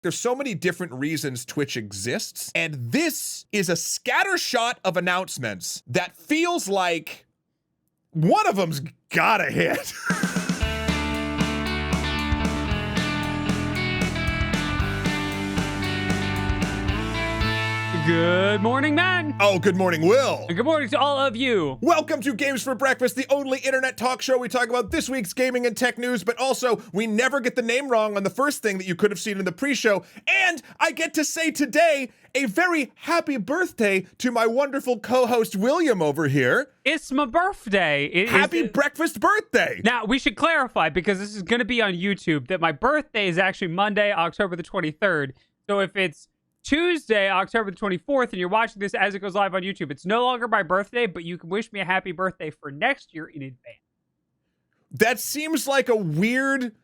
There's so many different reasons Twitch exists, and this is a scattershot of announcements that feels like one of them's gotta hit. Good morning, Matt. Oh, good morning, Will. And good morning to all of you. Welcome to Games for Breakfast, the only internet talk show. We talk about this week's gaming and tech news, but also we never get the name wrong on the first thing that you could have seen in the pre-show. And I get to say today, a very happy birthday to my wonderful co-host William over here. It's my birthday. Happy breakfast birthday. Now, we should clarify, because this is going to be on YouTube, that my birthday is actually Monday, October the 23rd. So if it's Tuesday, October the 24th, and you're watching this as it goes live on YouTube, it's no longer my birthday, but you can wish me a happy birthday for next year in advance. That seems like a weird...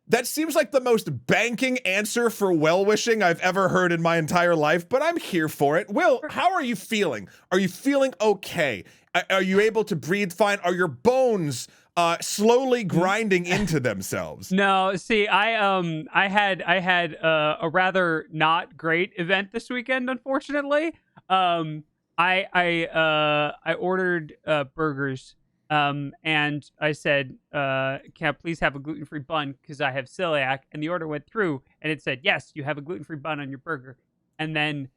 That seems like the most banking answer for well-wishing I've ever heard in my entire life, but I'm here for it. Will, how are you feeling? Are you feeling okay? Are you able to breathe fine? Are your bones slowly grinding into themselves? No, see, I had a rather not great event this weekend, unfortunately. I ordered burgers. And I said, can I please have a gluten-free bun because I have celiac? And the order went through and it said, yes, you have a gluten-free bun on your burger. And then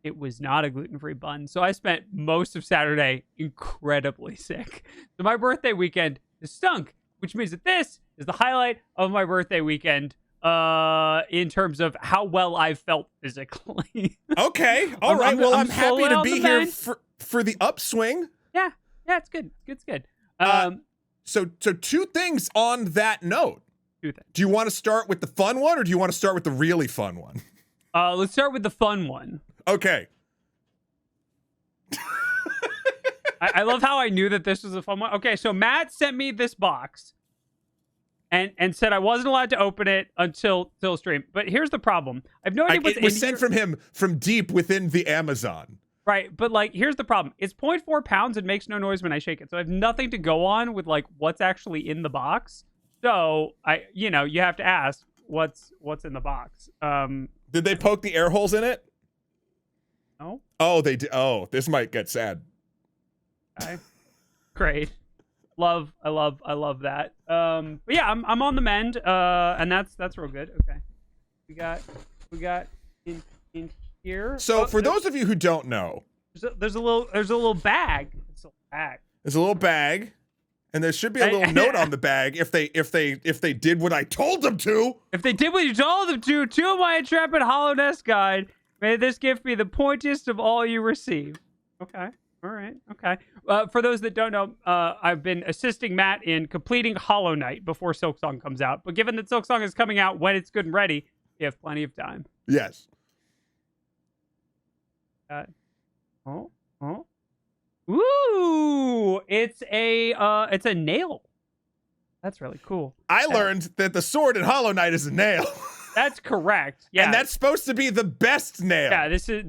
it was not a gluten-free bun. So I spent most of Saturday incredibly sick. So my birthday weekend is stunk, which means that this is the highlight of my birthday weekend in terms of how well I felt physically. Okay. All right. Well, I'm happy to be here for the upswing. Yeah, it's good. It's good. So two things on that note. Two things. Do you want to start with the fun one, or do you want to start with the really fun one? Let's start with the fun one. Okay. I love how I knew that this was a fun one. Okay, so Matt sent me this box and said I wasn't allowed to open it until stream. But here's the problem. I have no idea what's in here. It was sent from him from deep within the Amazon. Right, but like, here's the problem. It's 0.4 pounds and makes no noise when I shake it. So I have nothing to go on with like what's actually in the box. So you have to ask what's in the box. Did they poke the air holes in it? No. Oh, they did. Oh, this might get sad. Okay. Great. I love that. But yeah, I'm on the mend. And that's real good. Okay. We got in here. So for those of you who don't know, there's a little bag. It's a bag. There's a little bag, and there should be a little note on the bag if they did what I told them to. If they did what you told them to my intrepid Hollow Nest guide, may this gift be the pointiest of all you receive. Okay. All right. Okay. For those that don't know, I've been assisting Matt in completing Hollow Knight before Silksong comes out. But given that Silksong is coming out when it's good and ready, you have plenty of time. Yes. Ooh! It's a nail. That's really cool. I learned that the sword in Hollow Knight is a nail. That's correct. Yeah, and that's supposed to be the best nail. Yeah, it's a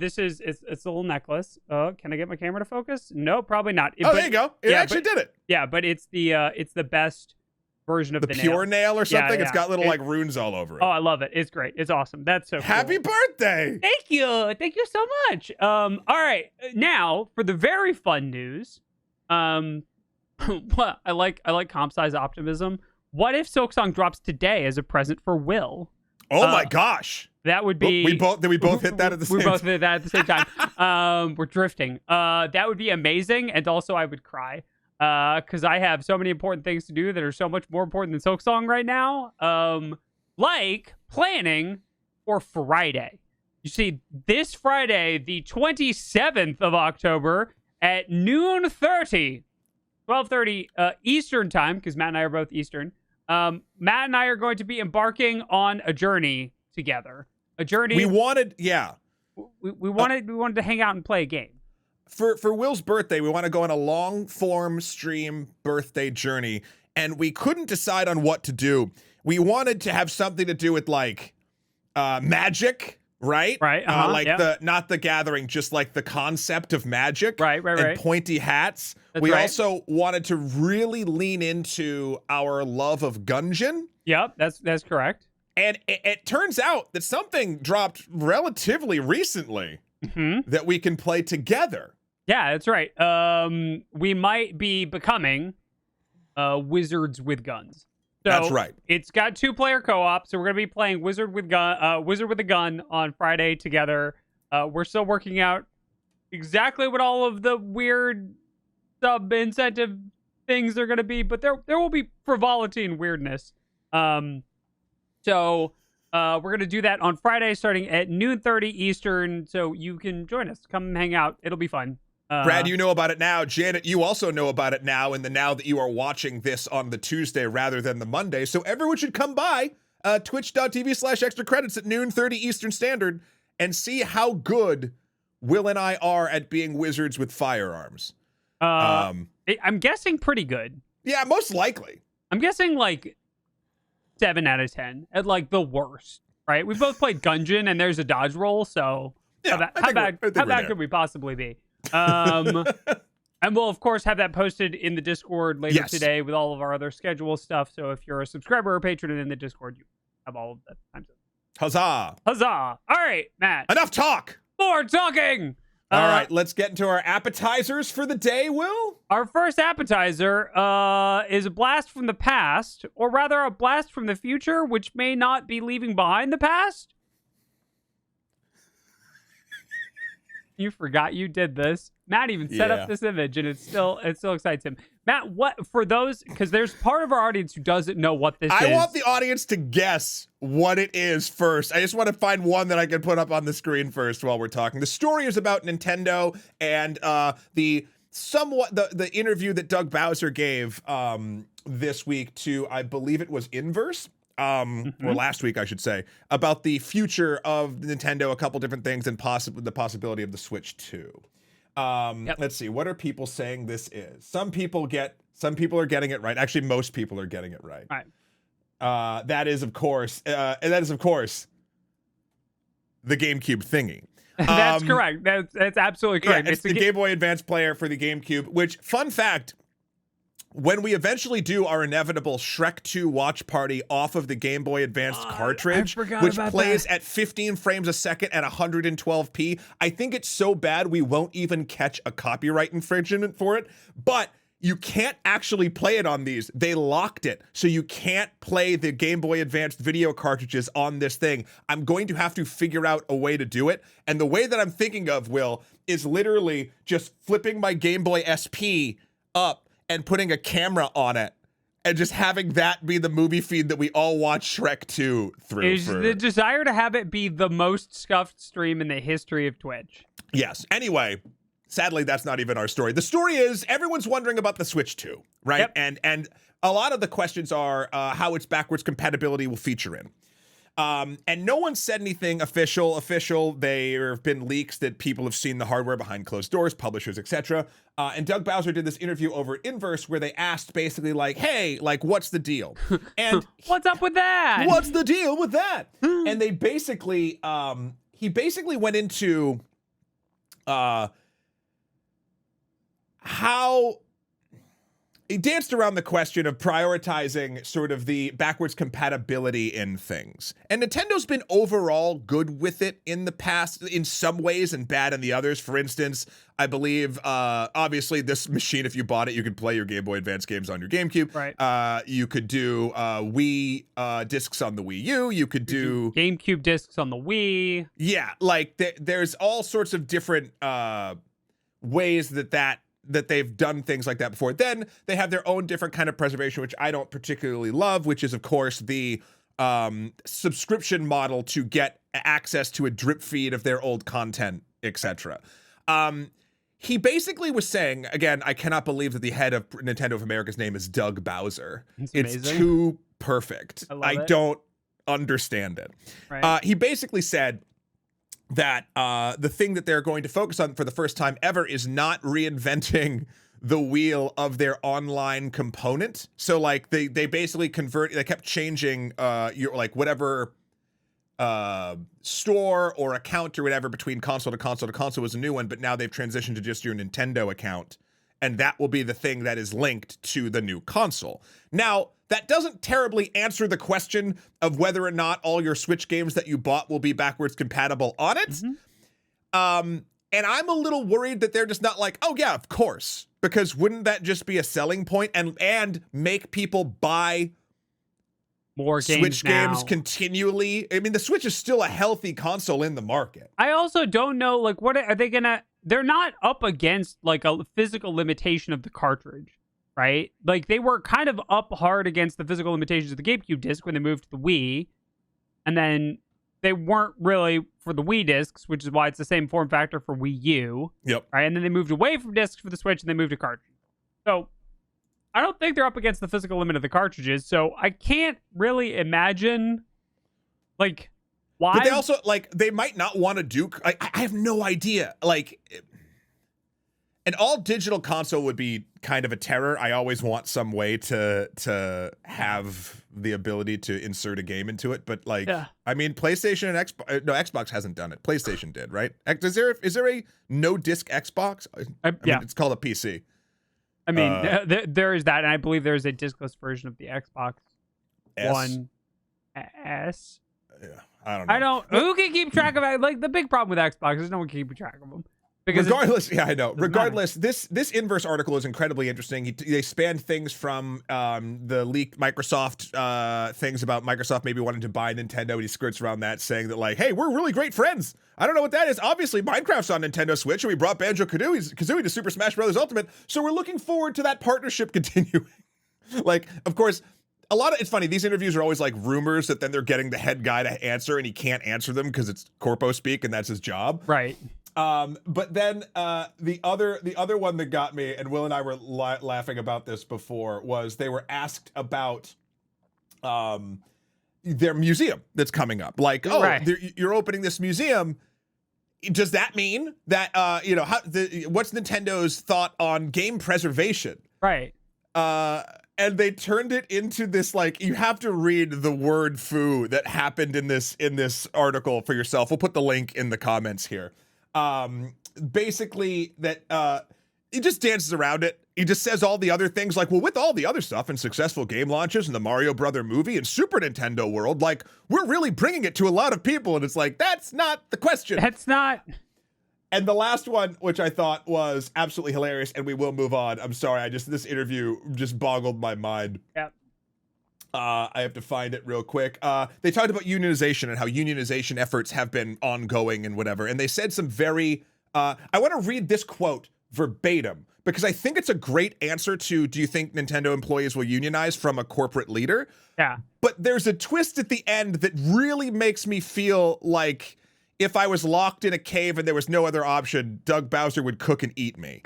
little necklace. Can I get my camera to focus? No, probably not. There you go. It actually did it. Yeah, but it's the best version of the pure nail or something. Yeah. It's got little like runes all over it. Oh, I love it. It's great. It's awesome. That's so cool. Happy birthday. Thank you so much. All right, now for the very fun news. What I like comp size optimism. What if Silksong drops today as a present for Will? Oh my gosh. That would be... We both hit that at the same time. We both hit that at the same time. We're drifting. That would be amazing, and also I would cry. Because I have so many important things to do that are so much more important than Silksong right now. Like planning for Friday. You see, this Friday, the 27th of October at noon 12:30 Eastern time, because Matt and I are both Eastern. Matt and I are going to be embarking on a journey together. A journey. We wanted to hang out and play a game. For Will's birthday, we want to go on a long form stream birthday journey, and we couldn't decide on what to do. We wanted to have something to do with like magic, right? Right. Not the gathering, just like the concept of magic. Right. And pointy hats. That's right. Also wanted to really lean into our love of Gungeon. Yep, that's correct. And it turns out that something dropped relatively recently that we can play together. Yeah, that's right. We might be becoming wizards with guns. So That's right. It's got 2-player co-op, so we're gonna be playing Wizard with a Gun on Friday together. We're still working out exactly what all of the weird sub-incentive things are gonna be, but there will be frivolity and weirdness. So we're gonna do that on Friday, starting at 12:30 Eastern. So you can join us, come hang out. It'll be fun. Brad, you know about it now. Janet, you also know about it now, and now that you are watching this on the Tuesday rather than the Monday. So everyone should come by twitch.tv/extra credits at 12:30 Eastern Standard and see how good Will and I are at being wizards with firearms. I'm guessing pretty good. Yeah, most likely. I'm guessing like 7 out of 10 at like the worst, right? We both played Gungeon and there's a dodge roll, so Yeah, how bad could we possibly be? And we'll of course have that posted in the Discord later today with all of our other schedule stuff. So if you're a subscriber or patron in the Discord, you have all of that time. Huzzah! Huzzah! All right, Matt. Enough talk. More talking. All right, let's get into our appetizers for the day, Will. Our first appetizer is a blast from the past, or rather a blast from the future, which may not be leaving behind the past. You forgot you did this. Matt even set up this image, and it still excites him. Matt, what for those? Because there's part of our audience who doesn't know what this is. I want the audience to guess what it is first. I just want to find one that I can put up on the screen first while we're talking. The story is about Nintendo and the interview that Doug Bowser gave this week to, I believe it was Inverse. Or last week, I should say, about the future of Nintendo, a couple different things, and the possibility of the Switch 2. Let's see, what are people saying this is? Some people are getting it right. Actually, most people are getting it right. All right. That is, of course, the GameCube thingy. That's correct. That's absolutely correct. Yeah, it's the Game Boy Advance player for the GameCube, which, fun fact, when we eventually do our inevitable Shrek 2 watch party off of the Game Boy Advance cartridge, which plays at 15 frames a second at 112p, I think it's so bad we won't even catch a copyright infringement for it. But you can't actually play it on these. They locked it, so you can't play the Game Boy Advance video cartridges on this thing. I'm going to have to figure out a way to do it. And the way that I'm thinking of, Will, is literally just flipping my Game Boy SP up and putting a camera on it and just having that be the movie feed that we all watch Shrek 2 through. Is the desire to have it be the most scuffed stream in the history of Twitch. Yes. Anyway, sadly, that's not even our story. The story is everyone's wondering about the Switch 2, right? Yep. And a lot of the questions are how its backwards compatibility will feature in. And no one said anything official. There have been leaks that people have seen the hardware behind closed doors, publishers, etc. And Doug Bowser did this interview over at Inverse where they asked basically like, hey, like, what's the deal? And what's up with that? What's the deal with that? And they basically, he basically went into how he danced around the question of prioritizing sort of the backwards compatibility in things. And Nintendo's been overall good with it in the past, in some ways, and bad in the others. For instance, I believe, obviously, this machine, if you bought it, you could play your Game Boy Advance games on your GameCube. Right. You could do Wii discs on the Wii U. You could do GameCube discs on the Wii. Yeah, like there's all sorts of different ways that they've done things like that before. Then they have their own different kind of preservation, which I don't particularly love, which is, of course, the subscription model to get access to a drip feed of their old content, etc. He basically was saying, again, I cannot believe that the head of Nintendo of America's name is Doug Bowser. It's too perfect. I don't understand it. Right. He basically said that the thing that they're going to focus on for the first time ever is not reinventing the wheel of their online component. So like they basically they kept changing your like whatever store or account or whatever between console to console to console was a new one, but now they've transitioned to just your Nintendo account and that will be the thing that is linked to the new console. Now, that doesn't terribly answer the question of whether or not all your Switch games that you bought will be backwards compatible on it. And I'm a little worried that they're just not like, oh yeah, of course, because wouldn't that just be a selling point and make people buy more games Switch now. games continually? I mean, the Switch is still a healthy console in the market. I also don't know, like, what are they gonna? They're not up against like a physical limitation of the cartridge, right? Like they were kind of up hard against the physical limitations of the GameCube disc when they moved to the Wii, and then they weren't really for the Wii discs, which is why it's the same form factor for Wii U. Yep. Right, and then they moved away from discs for the Switch, and they moved to cartridge. So I don't think they're up against the physical limit of the cartridges. So I can't really imagine, like, why. But they also, like, they might not want to do. I have no idea. Like, an all digital console would be kind of a terror. I always want some way to have the ability to insert a game into it. But like, I mean, PlayStation and Xbox. No, Xbox hasn't done it. PlayStation did, right? Is there a no disc Xbox? I mean, it's called a PC. I mean, there is that, and I believe there is a discless version of the Xbox One S. Yeah, I don't know. Who can keep track of it? Like, the big problem with Xbox is no one can keep track of them. Because regardless, yeah, I know. Regardless, this Inverse article is incredibly interesting. They span things from the leaked Microsoft things about Microsoft maybe wanting to buy Nintendo, and he skirts around that, saying that, like, hey, we're really great friends. I don't know what that is. Obviously, Minecraft's on Nintendo Switch, and we brought Banjo-Kazooie to Super Smash Bros. Ultimate, so we're looking forward to that partnership continuing. Like, of course, it's funny, these interviews are always like rumors that then they're getting the head guy to answer, and he can't answer them because it's corpo speak, and that's his job. Right. But then the other one that got me, and Will and I were laughing about this before, was they were asked about their museum that's coming up. Like, you're opening this museum. Does that mean that what's Nintendo's thought on game preservation? Right. And they turned it into this, like, you have to read the word "foo" that happened in this article for yourself. We'll put the link in the comments here. Basically that he just dances around it. He just says all the other things, like, well, with all the other stuff and successful game launches and the Mario Brother movie and Super Nintendo World, like, we're really bringing it to a lot of people. And it's like, that's not the question. That's not. And the last one, which I thought was absolutely hilarious, and we will move on. I'm sorry, this interview just boggled my mind. Yep. I have to find it real quick. They talked about unionization and how unionization efforts have been ongoing and whatever. And they said some very, I want to read this quote verbatim because I think it's a great answer to, do you think Nintendo employees will unionize, from a corporate leader? Yeah. But there's a twist at the end that really makes me feel like if I was locked in a cave and there was no other option, Doug Bowser would cook and eat me.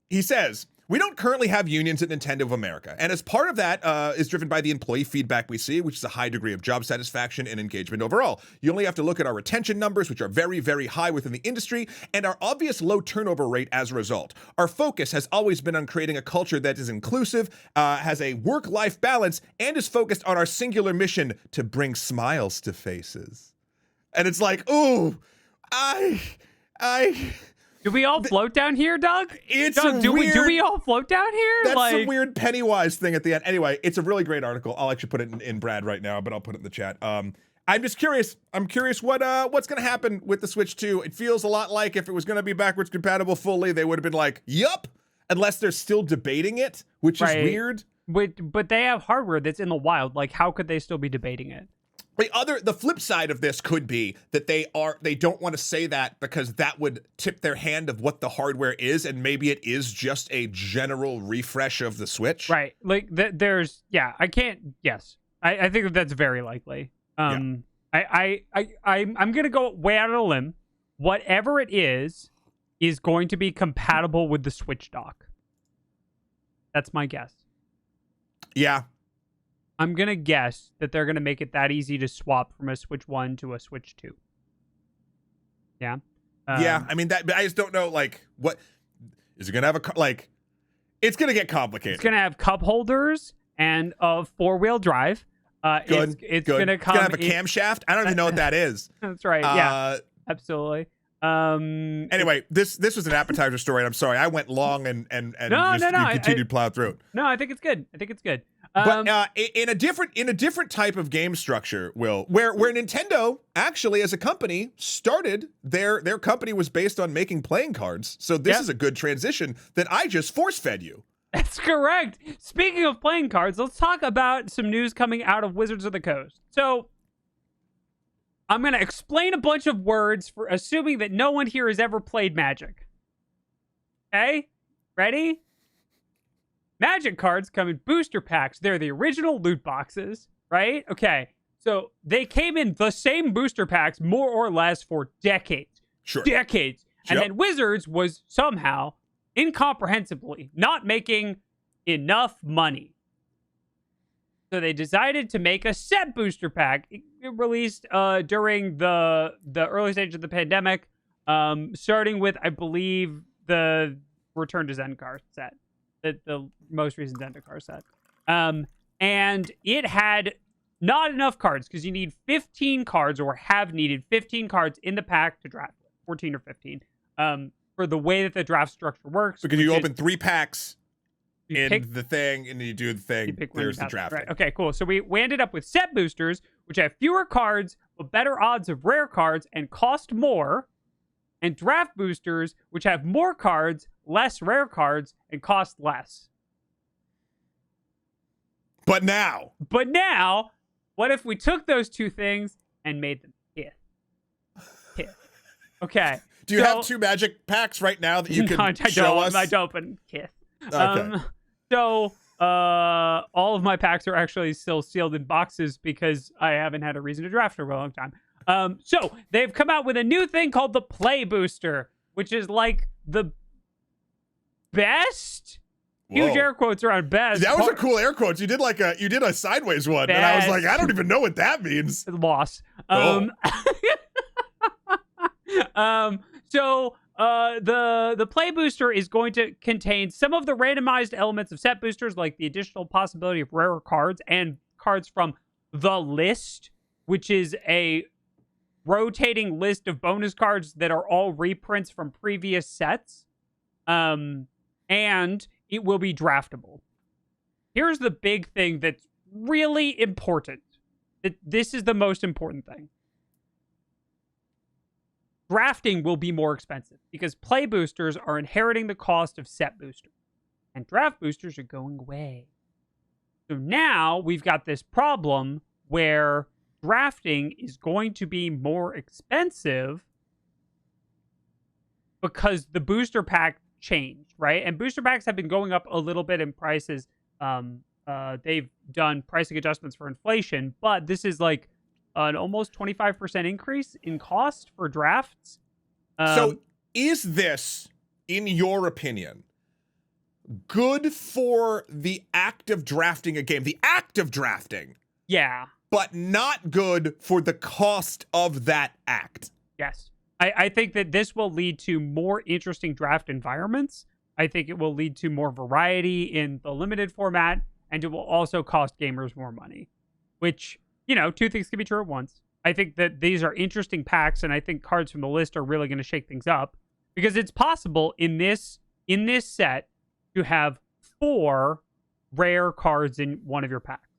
He says, we don't currently have unions at Nintendo of America, and as part of that is driven by the employee feedback we see, which is a high degree of job satisfaction and engagement overall. You only have to look at our retention numbers, which are very, very high within the industry, and our obvious low turnover rate as a result. Our focus has always been on creating a culture that is inclusive, has a work-life balance, and is focused on our singular mission to bring smiles to faces. And it's like, ooh, Do we all float down here, Doug? Do we all float down here? That's a weird Pennywise thing at the end. Anyway, it's a really great article. I'll actually put it in Brad right now, but I'll put it in the chat. I'm just curious. I'm curious what's going to happen with the Switch 2. It feels a lot like if it was going to be backwards compatible fully, they would have been like, yup, unless they're still debating it, which is weird. But they have hardware that's in the wild. Like, how could they still be debating it? The flip side of this could be that they don't want to say that because that would tip their hand of what the hardware is, and maybe it is just a general refresh of the Switch. Right. Like I think that's very likely. I'm gonna go way out on a limb. Whatever it is going to be compatible with the Switch dock. That's my guess. Yeah. I'm going to guess that they're going to make it that easy to swap from a Switch 1 to a Switch 2. Yeah. Yeah, I mean, I just don't know, like, what is it going to have it's going to get complicated. It's going to have cup holders and a 4-wheel drive. It's going to come. It's going to have a camshaft. I don't even know what that is. That's right. Yeah, absolutely. Anyway, this was an appetizer story, and I'm sorry I went long and continued to plow through it. No, I think it's good. I think it's good. But in a different type of game structure, Will, where Nintendo actually as a company started their company was based on making playing cards. So this is a good transition that I just force fed you. That's correct. Speaking of playing cards, let's talk about some news coming out of Wizards of the Coast. So I'm going to explain a bunch of words for assuming that no one here has ever played Magic. Okay? Ready? Magic cards come in booster packs. They're the original loot boxes, right? Okay. So they came in the same booster packs more or less for decades. Sure. Decades. And then Wizards was somehow, incomprehensibly, not making enough money. So they decided to make a set booster pack. It released during the early stage of the pandemic, starting with, I believe, the Return to Zendikar set, the most recent Zendikar set. And it had not enough cards because you need 15 cards or have needed 15 cards in the pack to draft, 14 or 15, for the way that the draft structure works. Because you open 3 packs the thing, and you do the thing. There's the draft. Right. Okay, cool. So we ended up with set boosters, which have fewer cards, but better odds of rare cards and cost more, and draft boosters, which have more cards, less rare cards, and cost less. But now, what if we took those two things and made them Kith? Okay. Do you have 2 Magic packs right now that you can show us? I don't, but Kith. Okay. So all of my packs are actually still sealed in boxes because I haven't had a reason to draft for a long time. So they've come out with a new thing called the Play Booster, which is like the best. Whoa. Huge air quotes around best. That was a cool air quotes. You did a sideways one, and I was like, I don't even know what that means. Loss. So the Play Booster is going to contain some of the randomized elements of set boosters, like the additional possibility of rarer cards and cards from the list, which is a rotating list of bonus cards that are all reprints from previous sets. And it will be draftable. Here's the big thing that's really important. This is the most important thing. Drafting will be more expensive because play boosters are inheriting the cost of set boosters, and draft boosters are going away. So now we've got this problem where drafting is going to be more expensive because the booster pack changed, right? And booster packs have been going up a little bit in prices. They've done pricing adjustments for inflation, but this is like an almost 25% increase in cost for drafts. So is this, in your opinion, good for the act of drafting a game? The act of drafting. Yeah. But not good for the cost of that act. Yes. I think that this will lead to more interesting draft environments. I think it will lead to more variety in the limited format, and it will also cost gamers more money, which, you know, 2 things can be true at once. I think that these are interesting packs, and I think cards from the list are really going to shake things up because it's possible in this set to have 4 rare cards in one of your packs.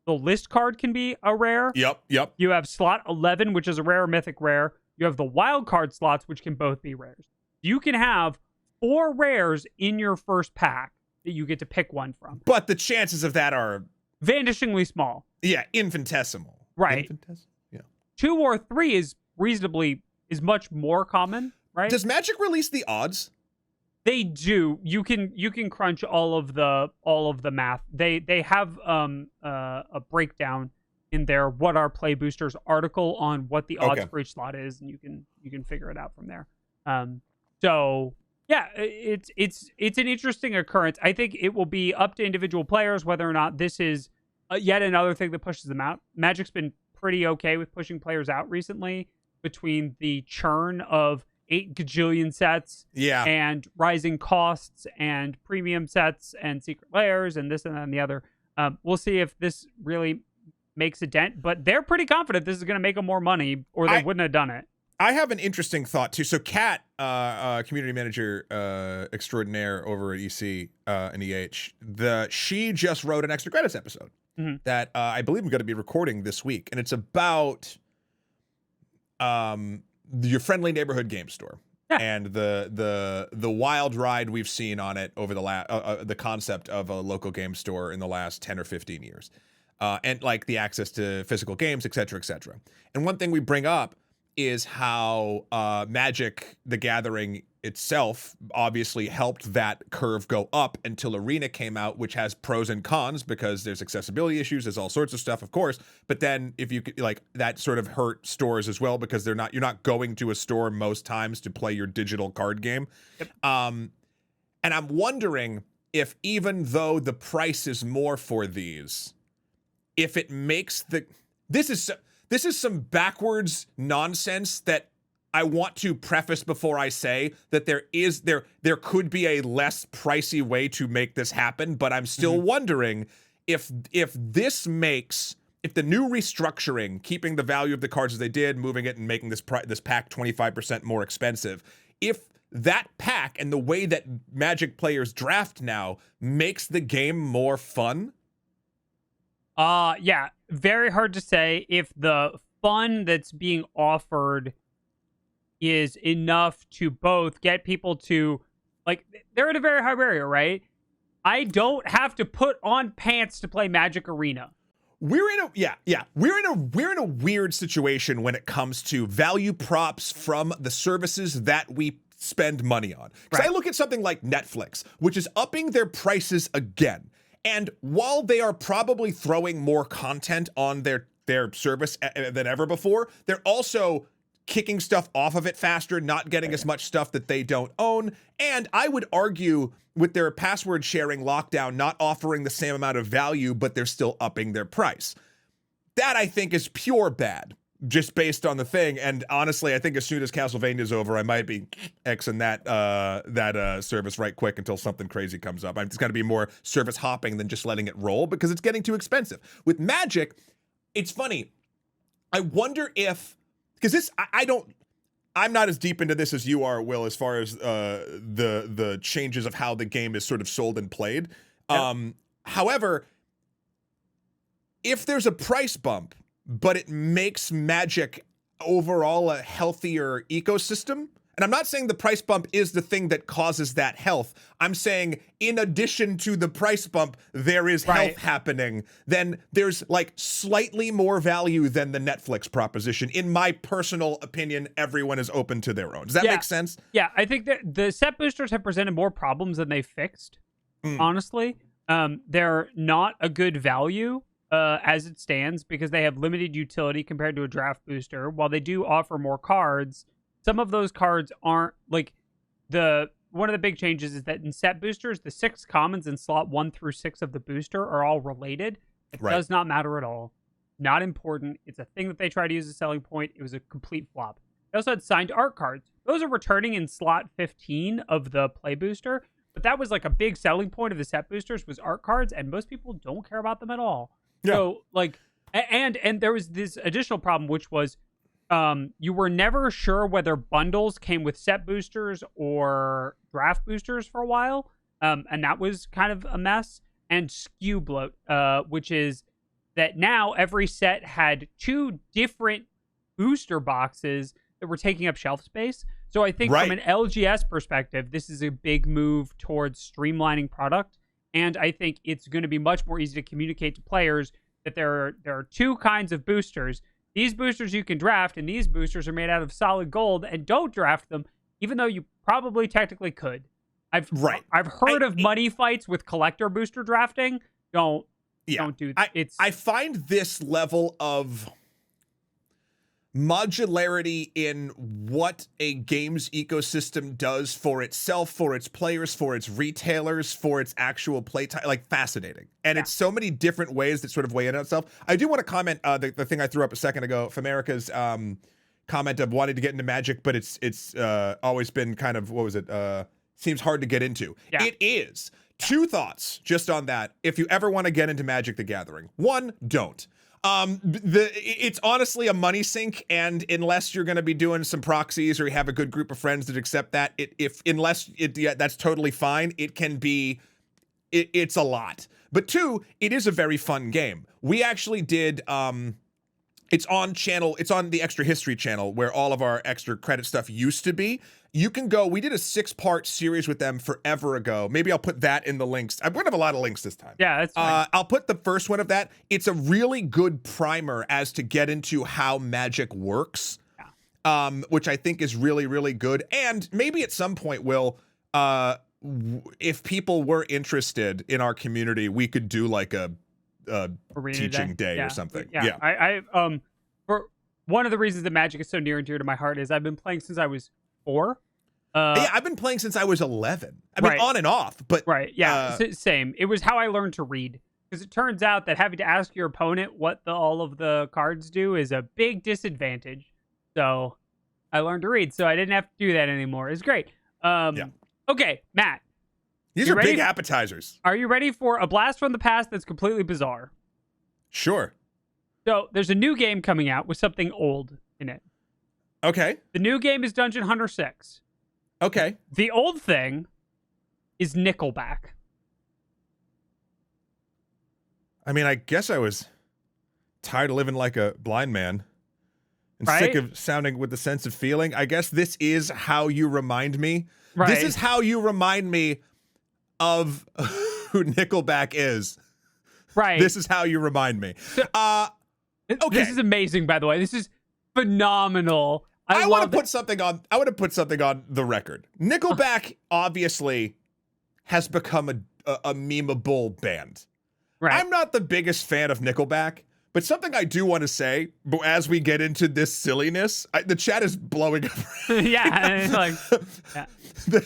The list card can be a rare. Yep. You have slot 11, which is a rare mythic rare. You have the wild card slots, which can both be rares. You can have 4 rares in your first pack that you get to pick one from. But the chances of that are vanishingly small. Yeah, infinitesimal. Right. Yeah. 2 or 3 is much more common, right? Does Magic release the odds? They do. You can crunch all of the math. They have a breakdown in their What Are Play Boosters article on what the odds for each slot is, and you can figure it out from there. So yeah, it's an interesting occurrence. I think it will be up to individual players whether or not this is yet another thing that pushes them out. Magic's been pretty okay with pushing players out recently between the churn of 8 gajillion sets and rising costs and premium sets and secret layers and this and that and the other. We'll see if this really makes a dent, but they're pretty confident this is going to make them more money or they wouldn't have done it. I have an interesting thought too. So Kat, community manager extraordinaire over at EC and she just wrote an extra credits episode that I believe I'm going to be recording this week, and it's about your friendly neighborhood game store. Yeah. And the wild ride we've seen on it over the concept of a local game store in the last 10 or 15 years, and like the access to physical games, et cetera, et cetera. And one thing we bring up is how Magic the Gathering itself obviously helped that curve go up until Arena came out, which has pros and cons because there's accessibility issues, there's all sorts of stuff, of course. But then if you like, that sort of hurt stores as well because you're not going to a store most times to play your digital card game. Yep. And I'm wondering if even though the price is more for these, if it makes this is some backwards nonsense that I want to preface before I say that there could be a less pricey way to make this happen, but I'm still wondering if the new restructuring, keeping the value of the cards as they did, moving it and making this pack 25% more expensive, if that pack and the way that Magic players draft now makes the game more fun. Yeah, very hard to say if the fun that's being offered is enough to both get people to, like, they're at a very high barrier, right? I don't have to put on pants to play Magic Arena. We're in a weird situation when it comes to value props from the services that we spend money on. Because I look at something like Netflix, which is upping their prices again. And while they are probably throwing more content on their service than ever before, they're also kicking stuff off of it faster, not getting as much stuff that they don't own. And I would argue with their password sharing lockdown, not offering the same amount of value, but they're still upping their price. That I think is pure bad, just based on the thing. And honestly, I think as soon as Castlevania's over, I might be Xing that service right quick until something crazy comes up. It's got to be more service hopping than just letting it roll because it's getting too expensive. With Magic, it's funny. I wonder if, because this, I'm not as deep into this as you are, Will, as far as the changes of how the game is sort of sold and played. Yep. However, if there's a price bump, but it makes Magic overall a healthier ecosystem. And I'm not saying the price bump is the thing that causes that health. I'm saying in addition to the price bump, there is health happening. Then there's like slightly more value than the Netflix proposition. In my personal opinion, everyone is open to their own. Does that make sense? Yeah, I think that the set boosters have presented more problems than they've fixed, honestly. They're not a good value as it stands because they have limited utility compared to a draft booster. While they do offer more cards, some of those cards aren't like one of the big changes is that in set boosters, the 6 commons in slot 1 through 6 of the booster are all related. It does not matter at all. Not important. It's a thing that they try to use as a selling point. It was a complete flop. They also had signed art cards. Those are returning in slot 15 of the play booster, but that was like a big selling point of the set boosters was art cards, and most people don't care about them at all. Yeah. So like, and there was this additional problem, which was you were never sure whether bundles came with set boosters or draft boosters for a while. And that was kind of a mess. And SKU bloat, which is that now every set had 2 different booster boxes that were taking up shelf space. So I think from an LGS perspective, this is a big move towards streamlining product. And I think it's going to be much more easy to communicate to players that there are 2 kinds of boosters. These boosters you can draft, and these boosters are made out of solid gold, and don't draft them, even though you probably technically could. I've heard of money fights with collector booster drafting. Don't do that. I find this level of modularity in what a game's ecosystem does for itself, for its players, for its retailers, for its actual playtime, like fascinating. And it's so many different ways that sort of weigh in on itself. I do want to comment the thing I threw up a second ago, Famerica's comment of wanting to get into Magic, but it's always been kind of, seems hard to get into. Yeah. It is. 2 thoughts just on that. If you ever want to get into Magic the Gathering, 1, don't. It's honestly a money sink, and unless you're going to be doing some proxies or you have a good group of friends that accept that, that's totally fine. It can be, it's a lot. But two, it is a very fun game. We actually did, it's on the Extra History channel where all of our extra credit stuff used to be. You can go, we did a 6-part series with them forever ago. Maybe I'll put that in the links. I'm going to have a lot of links this time. Yeah, that's fine. I'll put the first one of that. It's a really good primer as to get into how magic works, which I think is really, really good. And maybe at some point, Will, if people were interested in our community, we could do like a teaching day or something. Yeah. I for one of the reasons that Magic is so near and dear to my heart is I've been playing since I was 4. Yeah, I've been playing since I was 11. I mean, on and off, but right. Yeah, same. It was how I learned to read, because it turns out that having to ask your opponent what all of the cards do is a big disadvantage. So I learned to read, so I didn't have to do that anymore. It's great. Okay, Matt. These are big appetizers. Are you ready for a blast from the past that's completely bizarre? Sure. So there's a new game coming out with something old in it. Okay. The new game is Dungeon Hunter 6. Okay. The old thing is Nickelback. I mean, I guess I was tired of living like a blind man and right? sick of sounding with the sense of feeling. I guess this is how you remind me. Right. This is how you remind me of who Nickelback is. Right. This is how you remind me. Okay. This is amazing, by the way. This is phenomenal. I want to put something on. I want to put something on the record. Nickelback obviously has become a memeable band. Right. I'm not the biggest fan of Nickelback, but something I do want to say as we get into this silliness, the chat is blowing up. Yeah, it's like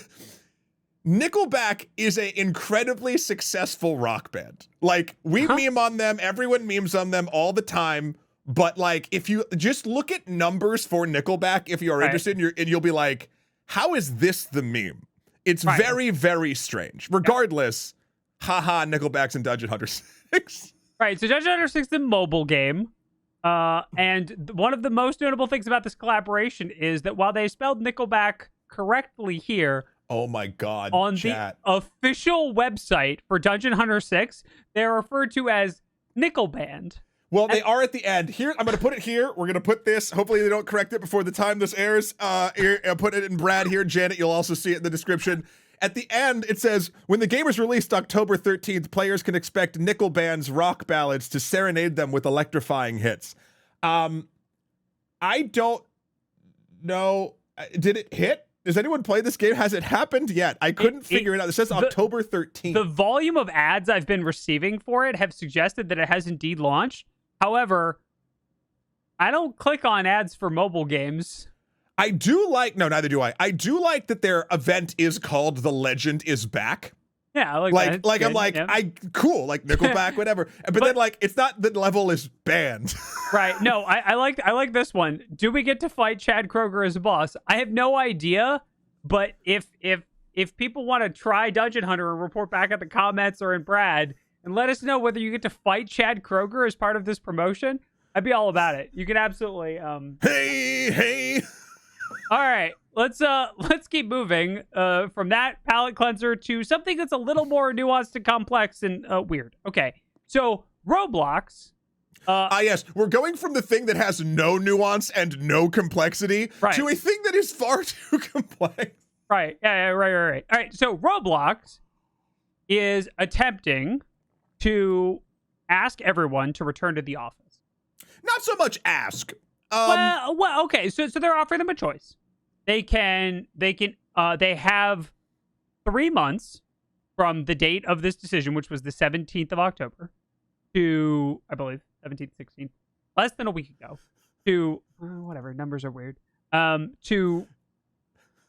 Nickelback is an incredibly successful rock band. Like, we meme on them, everyone memes on them all the time. But like, if you just look at numbers for Nickelback, if you are interested, and you'll be like, how is this the meme? It's very, very strange. Regardless, haha, Nickelback's in Dungeon Hunter 6. Right, so Dungeon Hunter 6 is a mobile game. And one of the most notable things about this collaboration is that while they spelled Nickelback correctly here, oh my God, on chat. The official website for Dungeon Hunter 6, they're referred to as Nickleband. Well, they are at the end. Here, I'm going to put it here. We're going to put this. Hopefully they don't correct it before the time this airs. Here, I'll put it in Brad here. Janet, you'll also see it in the description. At the end, it says, when the game is released October 13th, players can expect Nickelband's rock ballads to serenade them with electrifying hits. I don't know. Did it hit? Does anyone play this game? Has it happened yet? I couldn't figure it out. It says October 13th. The volume of ads I've been receiving for it have suggested that it has indeed launched. However, I don't click on ads for mobile games. I do like, no, neither do I. I do like that their event is called The Legend is Back. Yeah, I like that. Like, I'm good. like, Yeah. cool, like Nickelback, whatever. But then like, it's not the level is banned. Right. No, I like this one. Do we get to fight Chad Kroger as a boss? I have no idea, but if people want to try Dungeon Hunter and report back at the comments or in Brad and let us know whether you get to fight Chad Kroger as part of this promotion, I'd be all about it. You can absolutely Hey. All right. Let's keep moving from that palate cleanser to something that's a little more nuanced and complex and weird. Okay. So, Roblox. Yes, we're going from the thing that has no nuance and no complexity to a thing that is far too complex. Right. Yeah, right. All right. So Roblox is attempting to ask everyone to return to the office. Not so much ask. Well, okay. So they're offering them a choice. They have 3 months from the date of this decision, which was the 17th of October, to, I believe, 17th, 16th, less than a week ago, to whatever, numbers are weird, to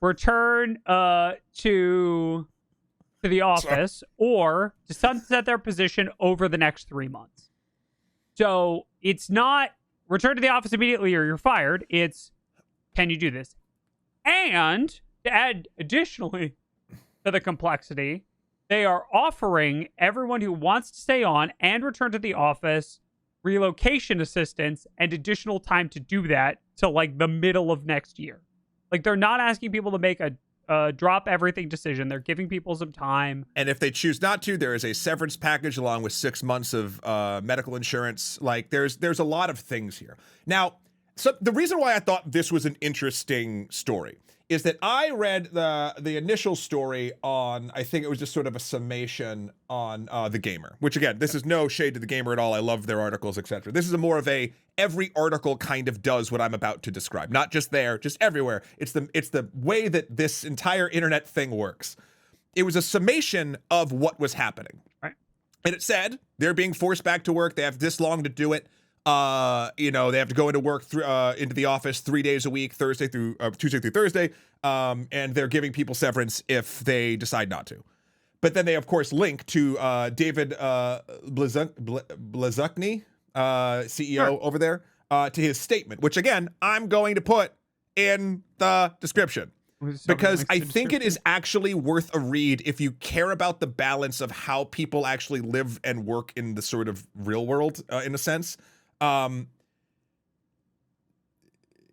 return to the office or to sunset their position over the next 3 months. So it's not return to the office immediately or you're fired. It's, can you do this? And to add additionally to the complexity, they are offering everyone who wants to stay on and return to the office relocation assistance and additional time to do that till like the middle of next year. Like they're not asking people to make a drop everything decision. They're giving people some time. And if they choose not to, there is a severance package along with 6 months of medical insurance. Like there's a lot of things here. Now, so the reason why I thought this was an interesting story is that I read the initial story on, I think it was just sort of a summation on The Gamer, which again, this is no shade to The Gamer at all. I love their articles, etc. This is a more of a, every article kind of does what I'm about to describe. Not just there, just everywhere. It's the way that this entire internet thing works. It was a summation of what was happening. Right. And it said, they're being forced back to work. They have this long to do it. They have to go into work into the office 3 days a week, Tuesday through Thursday, and they're giving people severance if they decide not to. But then they, of course, link to David Blazukny, CEO over there, to his statement, which again, I'm going to put in the description. Because I think it is actually worth a read if you care about the balance of how people actually live and work in the sort of real world, in a sense.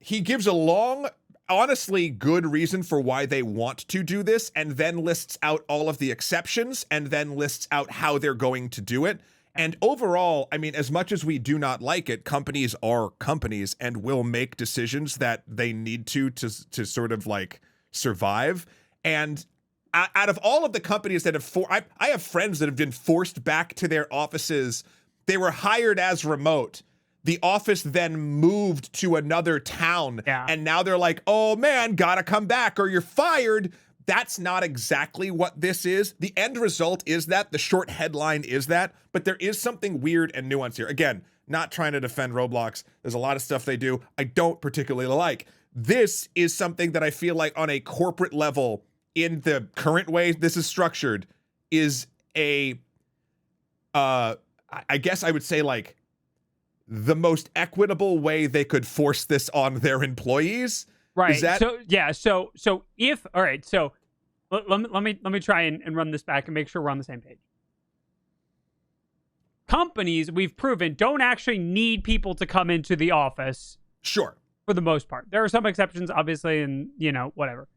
He gives a long, honestly good reason for why they want to do this, and then lists out all of the exceptions, and then lists out how they're going to do it. And overall, I mean, as much as we do not like it, companies are companies and will make decisions that they need to sort of like survive. And out of all of the companies that have, I have friends that have been forced back to their offices. They were hired as remote. The office then moved to another town, and now they're like, oh man, gotta come back or you're fired. That's not exactly what this is. The end result is that, the short headline is that, but there is something weird and nuanced here. Again, not trying to defend Roblox. There's a lot of stuff they do I don't particularly like. This is something that I feel like on a corporate level, in the current way this is structured, is a, I guess I would say like, the most equitable way they could force this on their employees. Right. Is that... So if, all right, so let me try and run this back and make sure we're on the same page. Companies, we've proven, don't actually need people to come into the office. Sure. For the most part. There are some exceptions, obviously, and, whatever.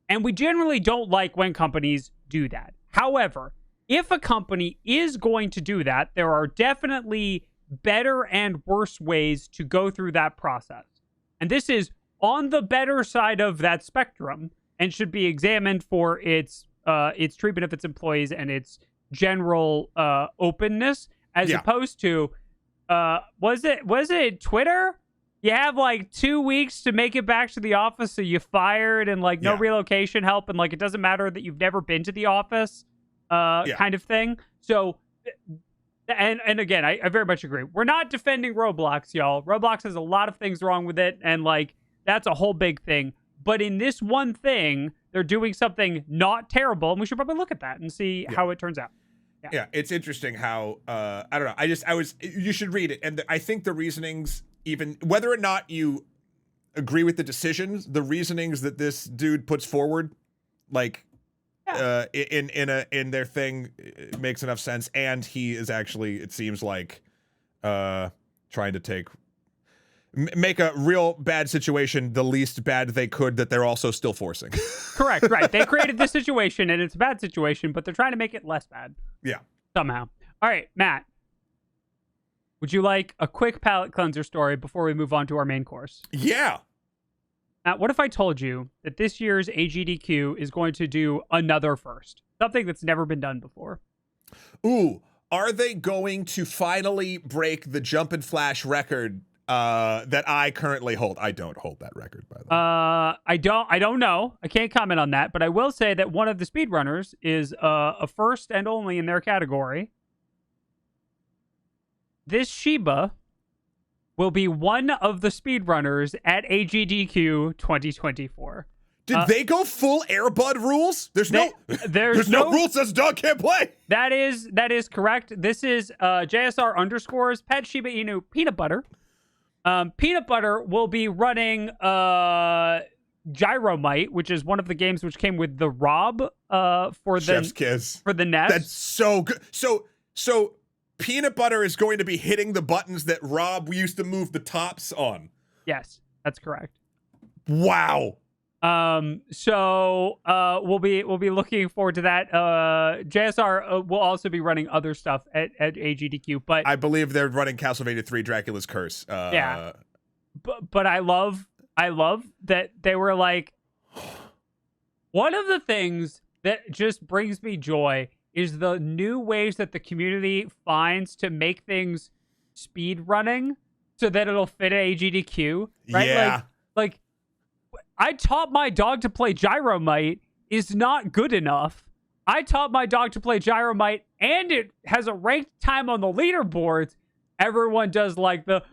And we generally don't like when companies do that. However, if a company is going to do that, there are definitely better and worse ways to go through that process. And this is on the better side of that spectrum and should be examined for its treatment of its employees and its general openness, as opposed to was it Twitter? You have like 2 weeks to make it back to the office, so you fired, and like no relocation help, and like it doesn't matter that you've never been to the office, kind of thing. So, and again, I very much agree. We're not defending Roblox, y'all. Roblox has a lot of things wrong with it, and like that's a whole big thing. But in this one thing, they're doing something not terrible, and we should probably look at that and see how it turns out. Yeah, it's interesting how I don't know. You should read it, and I think the reasonings, even whether or not you agree with the decisions, the reasonings that this dude puts forward, like in their thing, it makes enough sense. And he is actually, it seems like, trying to make a real bad situation the least bad they could, that they're also still forcing. Correct, right. They created this situation, and it's a bad situation, but they're trying to make it less bad. Yeah. Somehow. All right, Matt. Would you like a quick palate cleanser story before we move on to our main course? Yeah. Matt, what if I told you that this year's AGDQ is going to do another first? Something that's never been done before. Ooh, are they going to finally break the jump and flash record that I currently hold? I don't hold that record, by the way. I don't know. I can't comment on that, but I will say that one of the speedrunners is a first and only in their category. This Shiba will be one of the speedrunners at AGDQ 2024. Did they go full Airbud rules? There's no rule says dog can't play. That is correct. This is JSR underscores Pet Shiba Inu Peanut Butter. Peanut Butter will be running Gyromite, which is one of the games which came with the Rob for the Chef's Kiss for the NES. That's so good. So peanut butter is going to be hitting the buttons that Rob used to move the tops on. Yes, that's correct. Wow. So we'll be looking forward to that. JSR will also be running other stuff at AGDQ, but I believe they're running Castlevania 3 Dracula's Curse. Yeah. But I love that they were like, one of the things that just brings me joy is the new ways that the community finds to make things speed running so that it'll fit at AGDQ. Right? Yeah. Like I taught my dog to play Gyromite is not good enough. I taught my dog to play Gyromite and it has a ranked time on the leaderboards. Everyone does like the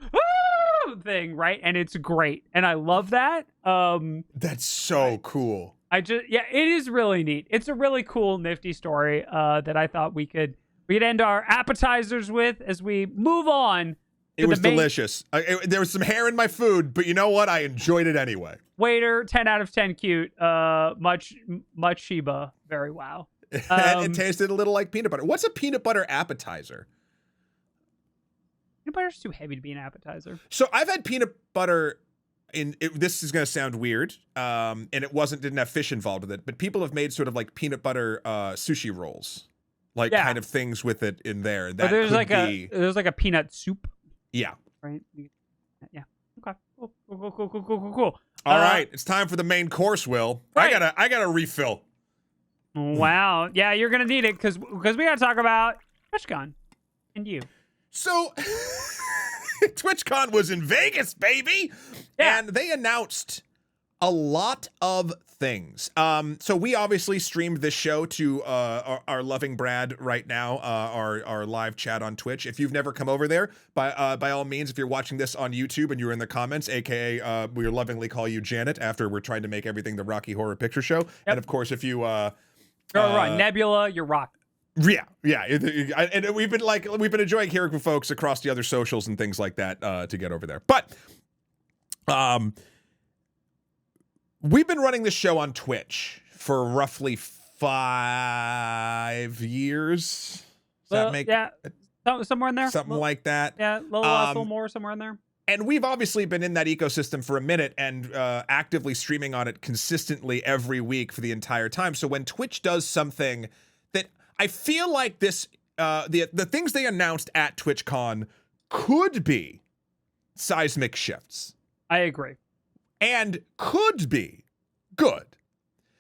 thing, right? And it's great. And I love that. That's so cool. It is really neat. It's a really cool, nifty story that I thought we could end our appetizers with as we move on. It was delicious. There was some hair in my food, but you know what? I enjoyed it anyway. Waiter, 10 out of 10 cute. Much Sheba. Very wow. And it tasted a little like peanut butter. What's a peanut butter appetizer? Peanut butter's too heavy to be an appetizer. So I've had peanut butter this is going to sound weird, and it didn't have fish involved with it, but people have made sort of like peanut butter sushi rolls, like kind of things with it in there. That there's like a peanut soup. Yeah. Right. Yeah. Okay. Cool. All right, it's time for the main course, Will. Right. I gotta refill. Wow. Yeah, you're gonna need it because we gotta talk about Twitchcon and you. So Twitchcon was in Vegas, baby. Yeah. And they announced a lot of things. So we obviously streamed this show to our loving Brad right now, our live chat on Twitch. If you've never come over there, by all means, if you're watching this on YouTube and you're in the comments, aka we lovingly call you Janet after we're trying to make everything the Rocky Horror Picture Show. Yep. And of course, if you Nebula, you're rock. Yeah. And we've been enjoying hearing from folks across the other socials and things like that to get over there. But we've been running this show on Twitch for roughly 5 years. Does that make somewhere in there? Something like that. Yeah, a little less, a little more, somewhere in there. And we've obviously been in that ecosystem for a minute and actively streaming on it consistently every week for the entire time. So when Twitch does something that I feel like this, the things they announced at TwitchCon could be seismic shifts. I agree. And could be good.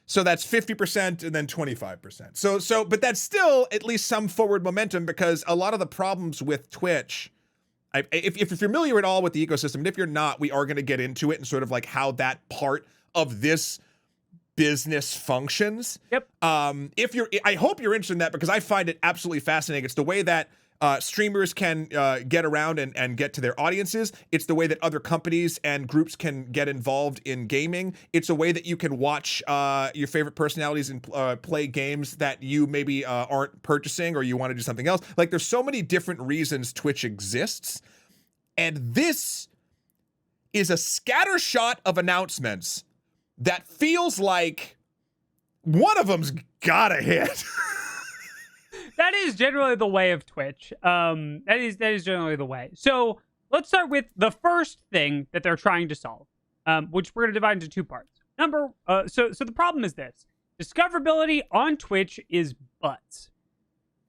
So that's 50% and then 25%. But that's still at least some forward momentum because a lot of the problems with Twitch, if you're familiar at all with the ecosystem, and if you're not, we are going to get into it and sort of like how that part of this business functions. Yep. I hope you're interested in that because I find it absolutely fascinating. It's the way that streamers can get around and get to their audiences. It's the way that other companies and groups can get involved in gaming. It's a way that you can watch your favorite personalities and play games that you maybe aren't purchasing or you want to do something else. Like there's so many different reasons Twitch exists. And this is a scattershot of announcements that feels like one of them's gotta hit. That is generally the way of Twitch. That is generally the way. So let's start with the first thing that they're trying to solve, which we're going to divide into two parts. So the problem is this: discoverability on Twitch is butts.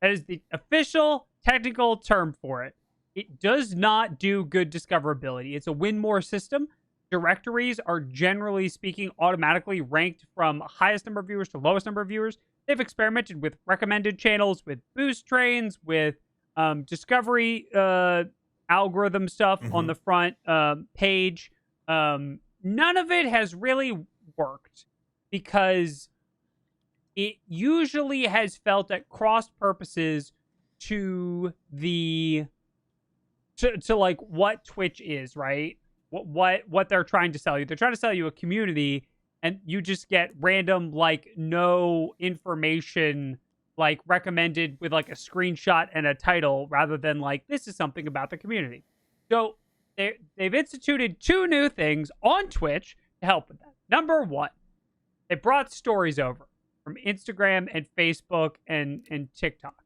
That is the official technical term for it. It does not do good discoverability. It's a win more system. Directories are generally speaking automatically ranked from highest number of viewers to lowest number of viewers. They've experimented with recommended channels, with boost trains, with discovery algorithm stuff on the front page. None of it has really worked because it usually has felt at cross purposes to like what Twitch is, right? What they're trying to sell you. They're trying to sell you a community, and you just get random, like, no information, like, recommended with, like, a screenshot and a title, rather than, like, this is something about the community. So they've instituted two new things on Twitch to help with that. Number one, they brought stories over from Instagram and Facebook and TikTok.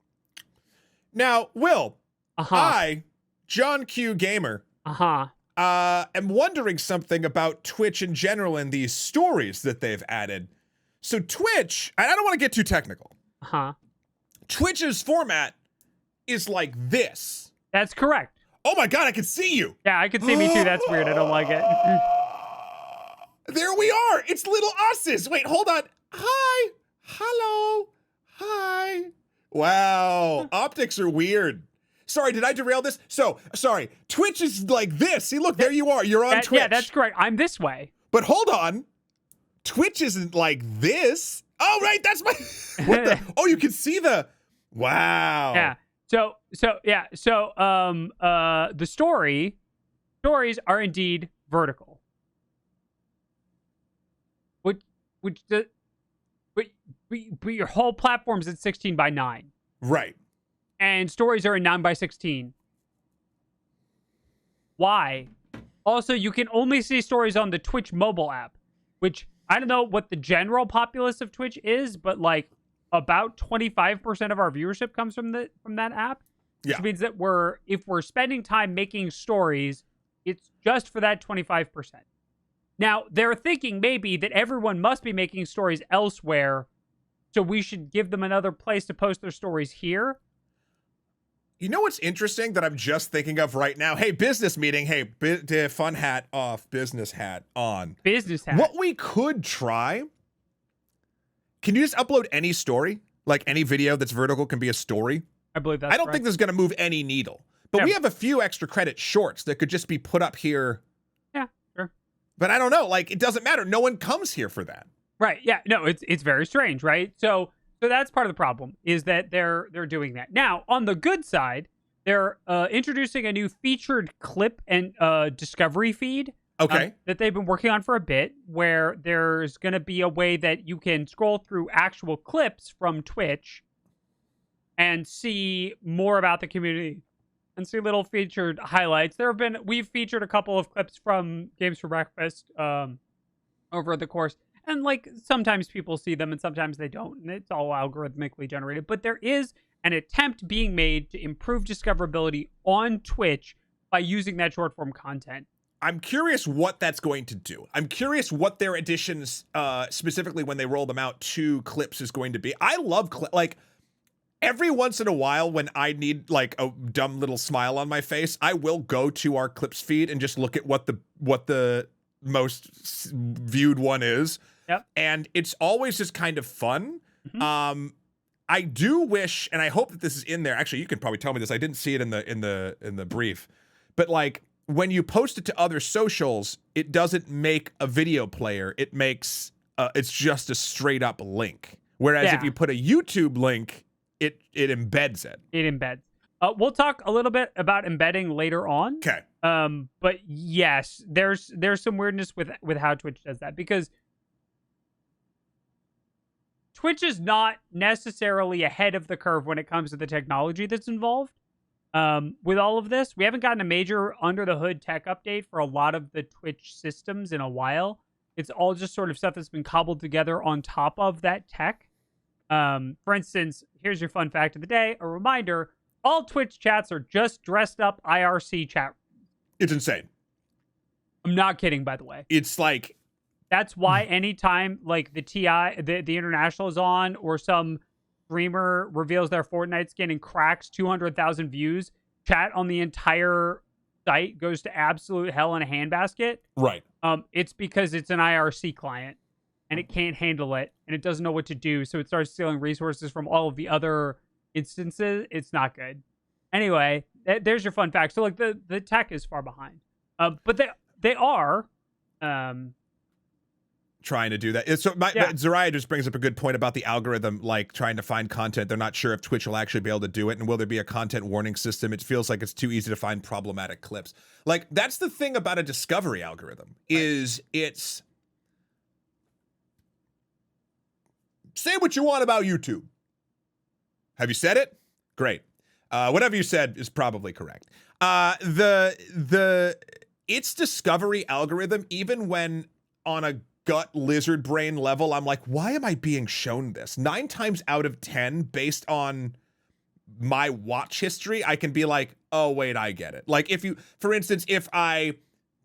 Now, Will, I, John Q Gamer, am wondering something about Twitch in general and these stories that they've added. So Twitch, and I don't want to get too technical. Twitch's format is like this. That's correct. Oh my God, I can see you. Yeah, I can see me too. That's weird. I don't like it. There we are. It's little us's. Wait, hold on. Hi. Hello. Hi. Wow. Optics are weird. Sorry, did I derail this? So, sorry. Twitch is like this. See, look, there you are. You're on Twitch. Yeah, that's correct. I'm this way. But hold on. Twitch isn't like this. Oh, right. That's my... What the... Oh, you can see the... Wow. Yeah. So the stories are indeed vertical. But your whole platform's at 16 by 9. Right. And stories are in 9 by 16. Why? Also, you can only see stories on the Twitch mobile app, which I don't know what the general populace of Twitch is, but like about 25% of our viewership comes from that app. Which means that if we're spending time making stories, it's just for that 25%. Now, they're thinking maybe that everyone must be making stories elsewhere, so we should give them another place to post their stories here. You know what's interesting that I'm just thinking of right now? Hey, business meeting. Hey, fun hat off, business hat on. Business hat. What we could try, can you just upload any story? Like any video that's vertical can be a story? I believe that's I don't think this is going to move any needle. But we have a few extra credit shorts that could just be put up here. Yeah, sure. But I don't know. Like, it doesn't matter. No one comes here for that. Right. Yeah. No, it's very strange, right? So that's part of the problem, is that they're doing that. Now, on the good side, they're introducing a new featured clip and discovery feed. Okay. That they've been working on for a bit, where there's going to be a way that you can scroll through actual clips from Twitch and see more about the community and see little featured highlights. We've featured a couple of clips from Games for Breakfast over the course. And like sometimes people see them and sometimes they don't. And it's all algorithmically generated. But there is an attempt being made to improve discoverability on Twitch by using that short form content. I'm curious what that's going to do. I'm curious what their additions, specifically when they roll them out to clips, is going to be. I love like... Every once in a while, when I need like a dumb little smile on my face, I will go to our clips feed and just look at what the most viewed one is. Yep. And it's always just kind of fun. Mm-hmm. I do wish, and I hope that this is in there. Actually, you can probably tell me this. I didn't see it in the brief, but like when you post it to other socials, it doesn't make a video player. It makes it's just a straight up link. Whereas if you put a YouTube link, it embeds it. It embeds. We'll talk a little bit about embedding later on. Okay. But yes, there's some weirdness with how Twitch does that, because Twitch is not necessarily ahead of the curve when it comes to the technology that's involved. With all of this, we haven't gotten a major under the hood tech update for a lot of the Twitch systems in a while. It's all just sort of stuff that's been cobbled together on top of that tech. For instance, here's your fun fact of the day. A reminder, all Twitch chats are just dressed up IRC chat. It's insane. I'm not kidding, by the way. It's like... That's why anytime like the International is on, or some streamer reveals their Fortnite skin and cracks 200,000 views, chat on the entire site goes to absolute hell in a handbasket. Right. It's because it's an IRC client. And it can't handle it, and it doesn't know what to do, so it starts stealing resources from all of the other instances. It's not good. Anyway, there's your fun fact. So, like, the tech is far behind. But they are... trying to do that. So Zariah just brings up a good point about the algorithm, like trying to find content. They're not sure if Twitch will actually be able to do it, and will there be a content warning system? It feels like it's too easy to find problematic clips. Like, that's the thing about a discovery algorithm, is it's... Say what you want about YouTube. Have you said it? Great. Whatever you said is probably correct. Its discovery algorithm, even when on a gut lizard brain level, I'm like, why am I being shown this? 9 times out of 10, based on my watch history, I can be like, oh wait, I get it. Like for instance, if I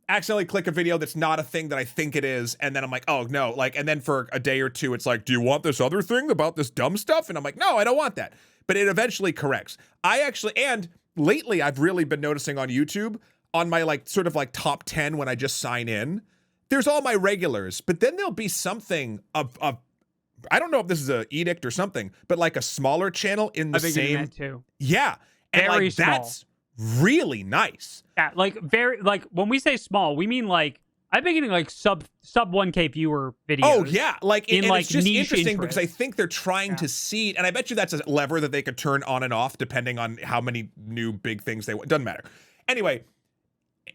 accidentally click a video that's not a thing that I think it is, and then I'm like, oh no, like, and then for a day or two, it's like, do you want this other thing about this dumb stuff? And I'm like, no, I don't want that. But it eventually corrects. And lately I've really been noticing on YouTube, on my like sort of like top 10 when I just sign in, there's all my regulars, but then there'll be something of I don't know if this is an edict or something, but like a smaller channel in the same. Too. Yeah. And very like small. That's really nice. Yeah, like when we say small, we mean like I've been getting like sub 1K viewer videos. Oh yeah, like in like it's just interesting interest. because I think they're trying to seed, and I bet you that's a lever that they could turn on and off depending on how many new big things they want. Doesn't matter. Anyway,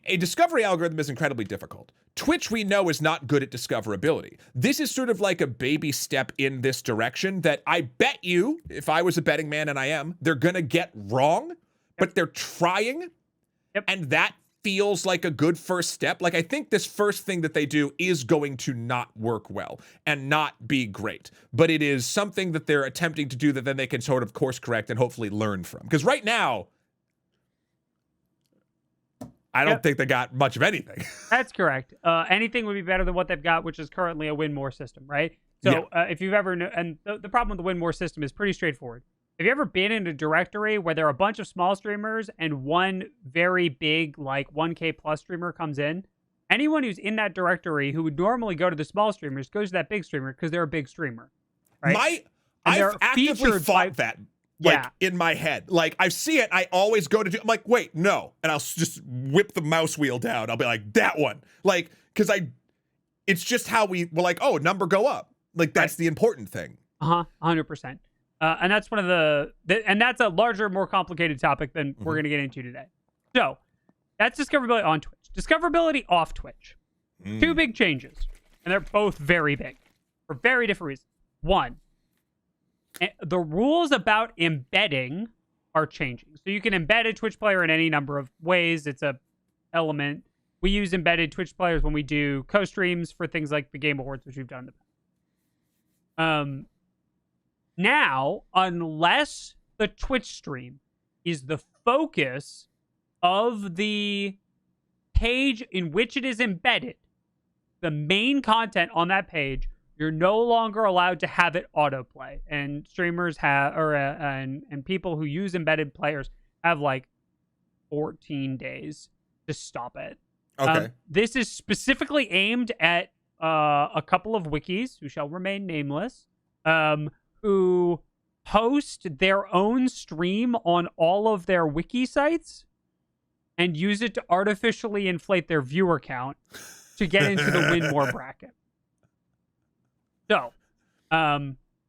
a discovery algorithm is incredibly difficult. Twitch, we know, is not good at discoverability. This is sort of like a baby step in this direction that I bet you, if I was a betting man, and I am, they're gonna get wrong, but they're trying, and that feels like a good first step. Like, I think this first thing that they do is going to not work well and not be great, but it is something that they're attempting to do that then they can sort of course correct and hopefully learn from. Because right now, I don't think they got much of anything. That's correct. Anything would be better than what they've got, which is currently a win more system, right? So if you've ever, and the problem with the win more system is pretty straightforward. Have you ever been in a directory where there are a bunch of small streamers and one very big, like 1K plus streamer comes in? Anyone who's in that directory who would normally go to the small streamers goes to that big streamer because they're a big streamer, right? I've actively thought that. Like, in my head. Like, I see it, I always go to I'm like, wait, no. And I'll just whip the mouse wheel down. I'll be like, that one. Like, because it's just how we're like, oh, number go up. Like, that's the important thing. 100%. And that's one of and that's a larger, more complicated topic than we're going to get into today. So, that's discoverability on Twitch. Discoverability off Twitch. Two big changes. And they're both very big. For very different reasons. One, the rules about embedding are changing. So you can embed a Twitch player in any number of ways. It's a element. We use embedded Twitch players when we do co-streams for things like the Game Awards, which we've done in the past. Now, unless the Twitch stream is the focus of the page in which it is embedded, the main content on that page, you're no longer allowed to have it autoplay. And streamers have, and people who use embedded players have like 14 days to stop it. Okay. This is specifically aimed at a couple of wikis who shall remain nameless, who host their own stream on all of their wiki sites and use it to artificially inflate their viewer count to get into the win more bracket. So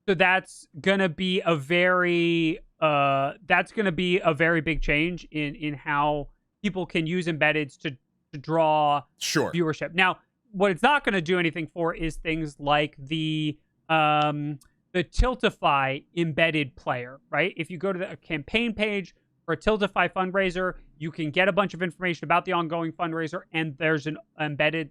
that's gonna be a very big change in how people can use embeddeds to draw viewership. Now, what it's not gonna do anything for is things like the Tiltify embedded player, right? If you go to the campaign page for a Tiltify fundraiser, you can get a bunch of information about the ongoing fundraiser, and there's an embedded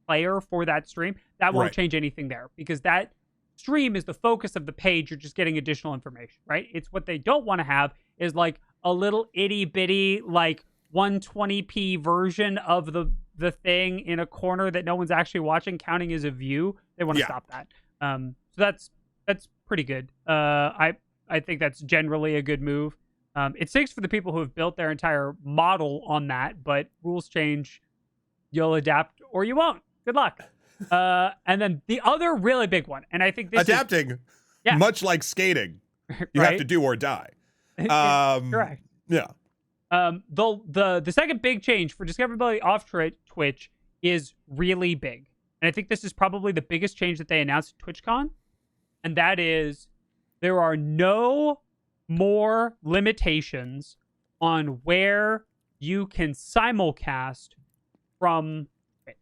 player for that stream. That won't change anything there because that stream is the focus of the page. You're just getting additional information, right? It's what they don't want to have is like a little itty bitty like 120p version of the thing in a corner that no one's actually watching, counting as a view. They want to stop that. So that's pretty good. I think that's generally a good move. It stinks for the people who have built their entire model on that, but rules change. You'll adapt or you won't. Good luck. And then the other really big one, and I think this adapting, much like skating, you have to do or die. Correct. Yeah. The second big change for discoverability off Twitch is really big, and I think this is probably the biggest change that they announced at TwitchCon, and that is there are no more limitations on where you can simulcast from Twitch.